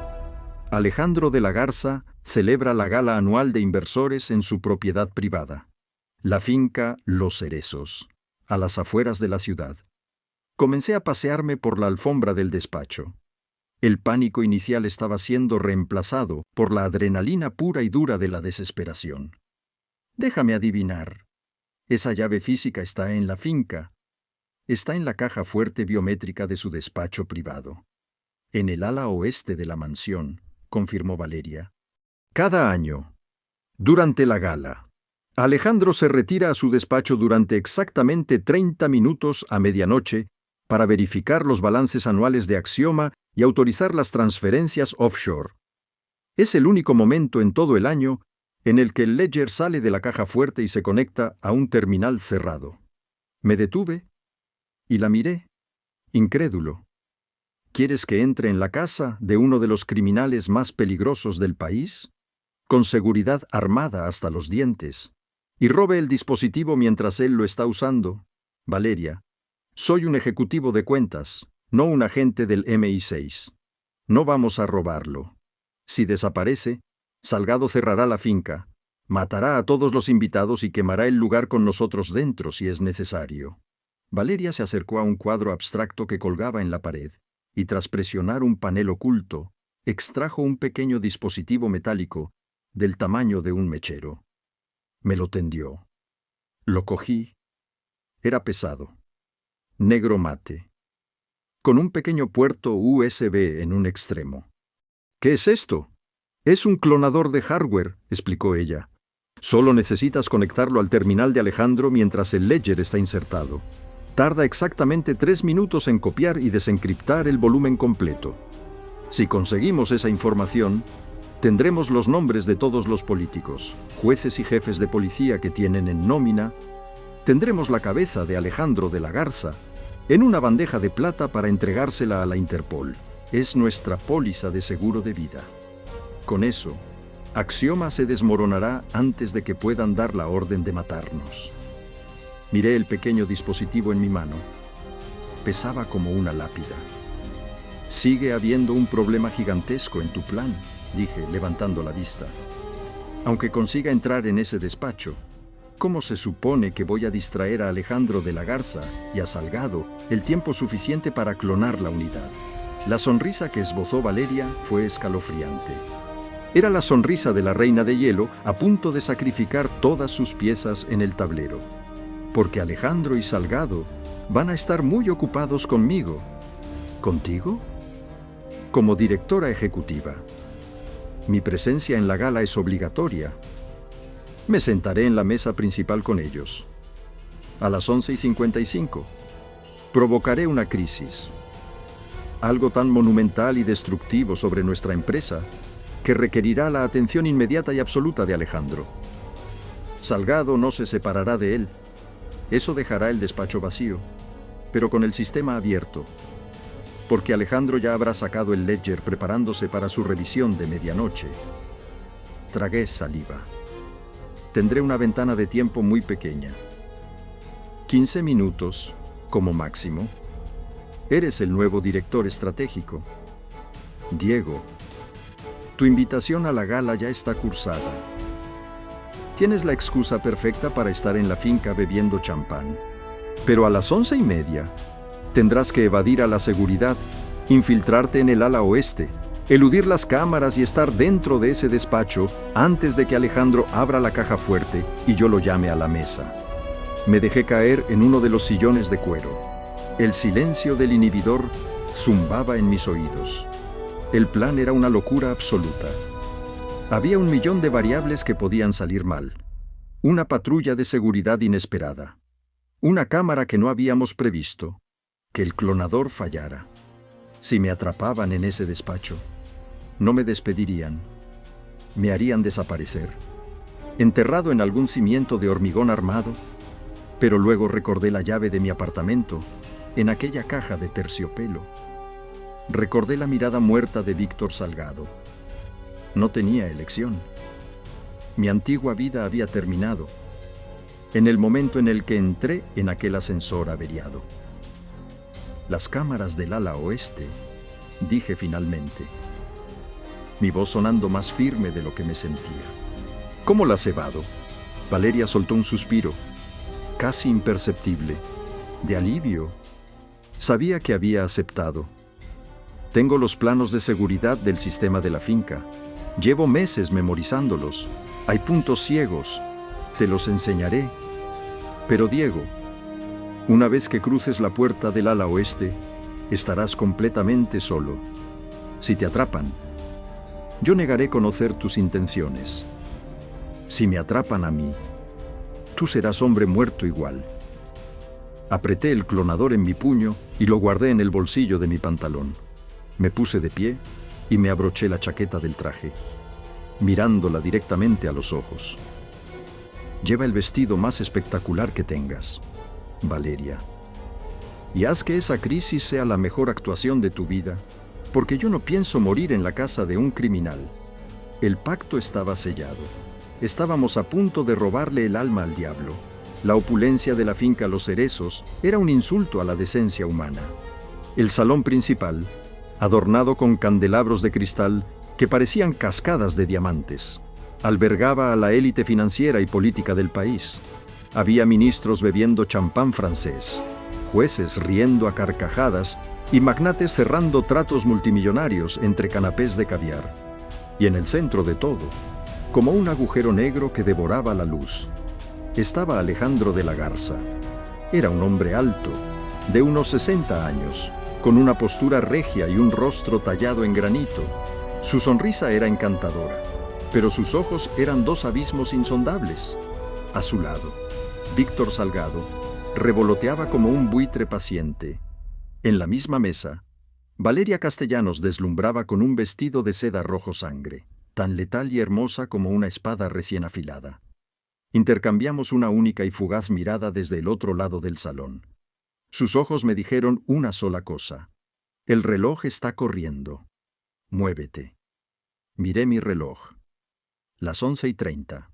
Alejandro de la Garza celebra la gala anual de inversores en su propiedad privada, la finca Los Cerezos, a las afueras de la ciudad. Comencé a pasearme por la alfombra del despacho. El pánico inicial estaba siendo reemplazado por la adrenalina pura y dura de la desesperación. Déjame adivinar. Esa llave física está en la finca. Está en la caja fuerte biométrica de su despacho privado. En el ala oeste de la mansión, confirmó Valeria. Cada año, durante la gala, Alejandro se retira a su despacho durante exactamente 30 minutos a medianoche para verificar los balances anuales de Axioma y autorizar las transferencias offshore. Es el único momento en todo el año en el que el ledger sale de la caja fuerte y se conecta a un terminal cerrado. Me detuve y la miré, incrédulo. ¿Quieres que entre en la casa de uno de los criminales más peligrosos del país? Con seguridad armada hasta los dientes, y robe el dispositivo mientras él lo está usando. Valeria, soy un ejecutivo de cuentas, no un agente del MI6. No vamos a robarlo. Si desaparece, Salgado cerrará la finca, matará a todos los invitados y quemará el lugar con nosotros dentro si es necesario. Valeria se acercó a un cuadro abstracto que colgaba en la pared, y tras presionar un panel oculto, extrajo un pequeño dispositivo metálico del tamaño de un mechero. Me lo tendió. Lo cogí. Era pesado. Negro mate. Con un pequeño puerto USB en un extremo. ¿Qué es esto? Es un clonador de hardware, explicó ella. Solo necesitas conectarlo al terminal de Alejandro mientras el ledger está insertado. Tarda exactamente 3 minutos en copiar y desencriptar el volumen completo. Si conseguimos esa información, tendremos los nombres de todos los políticos, jueces y jefes de policía que tienen en nómina. Tendremos la cabeza de Alejandro de la Garza en una bandeja de plata para entregársela a la Interpol. Es nuestra póliza de seguro de vida. Con eso, Axioma se desmoronará antes de que puedan dar la orden de matarnos. Miré el pequeño dispositivo en mi mano. Pesaba como una lápida. Sigue habiendo un problema gigantesco en tu plan, dije, levantando la vista. Aunque consiga entrar en ese despacho, ¿cómo se supone que voy a distraer a Alejandro de la Garza y a Salgado el tiempo suficiente para clonar la unidad? La sonrisa que esbozó Valeria fue escalofriante. Era la sonrisa de la reina de hielo a punto de sacrificar todas sus piezas en el tablero. Porque Alejandro y Salgado van a estar muy ocupados conmigo. ¿Contigo? Como directora ejecutiva. Mi presencia en la gala es obligatoria. Me sentaré en la mesa principal con ellos. A las 11:55. Provocaré una crisis. Algo tan monumental y destructivo sobre nuestra empresa que requerirá la atención inmediata y absoluta de Alejandro. Salgado no se separará de él. Eso dejará el despacho vacío, pero con el sistema abierto, porque Alejandro ya habrá sacado el ledger preparándose para su revisión de medianoche. Tragué saliva. Tendré una ventana de tiempo muy pequeña. 15 minutos, como máximo. Eres el nuevo director estratégico. Diego, tu invitación a la gala ya está cursada. Tienes la excusa perfecta para estar en la finca bebiendo champán. Pero a las 11:30 tendrás que evadir a la seguridad, infiltrarte en el ala oeste, eludir las cámaras y estar dentro de ese despacho antes de que Alejandro abra la caja fuerte y yo lo llame a la mesa. Me dejé caer en uno de los sillones de cuero. El silencio del inhibidor zumbaba en mis oídos. El plan era una locura absoluta. Había 1.000.000 de variables que podían salir mal. Una patrulla de seguridad inesperada. Una cámara que no habíamos previsto. Que el clonador fallara. Si me atrapaban en ese despacho, no me despedirían. Me harían desaparecer. Enterrado en algún cimiento de hormigón armado, pero luego recordé la llave de mi apartamento en aquella caja de terciopelo. Recordé la mirada muerta de Víctor Salgado. No tenía elección. Mi antigua vida había terminado, en el momento en el que entré en aquel ascensor averiado. Las cámaras del ala oeste, dije finalmente, mi voz sonando más firme de lo que me sentía. ¿Cómo la has cebado? Valeria soltó un suspiro, casi imperceptible, de alivio. Sabía que había aceptado. Tengo los planos de seguridad del sistema de la finca. Llevo meses memorizándolos. Hay puntos ciegos. Te los enseñaré. Pero Diego, una vez que cruces la puerta del ala oeste, estarás completamente solo. si te atrapan, yo negaré conocer tus intenciones. Si me atrapan a mí, tú serás hombre muerto igual. Apreté el clonador en mi puño y lo guardé en el bolsillo de mi pantalón. Me puse de pie y me abroché la chaqueta del traje, mirándola directamente a los ojos. Lleva el vestido más espectacular que tengas, Valeria. Y haz que esa crisis sea la mejor actuación de tu vida, porque yo no pienso morir en la casa de un criminal. El pacto estaba sellado. Estábamos a punto de robarle el alma al diablo. La opulencia de la finca Los Cerezos era un insulto a la decencia humana. El salón principal, adornado con candelabros de cristal que parecían cascadas de diamantes, albergaba a la élite financiera y política del país. Había ministros bebiendo champán francés, jueces riendo a carcajadas y magnates cerrando tratos multimillonarios entre canapés de caviar. Y en el centro de todo, como un agujero negro que devoraba la luz, estaba Alejandro de la Garza. Era un hombre alto, de unos 60 años, con una postura regia y un rostro tallado en granito. Su sonrisa era encantadora, pero sus ojos eran dos abismos insondables. A su lado, Víctor Salgado revoloteaba como un buitre paciente. En la misma mesa, Valeria Castellanos deslumbraba con un vestido de seda rojo sangre, tan letal y hermosa como una espada recién afilada. Intercambiamos una única y fugaz mirada desde el otro lado del salón. Sus ojos me dijeron una sola cosa: el reloj está corriendo. Muévete. Miré mi reloj. Las 11:30.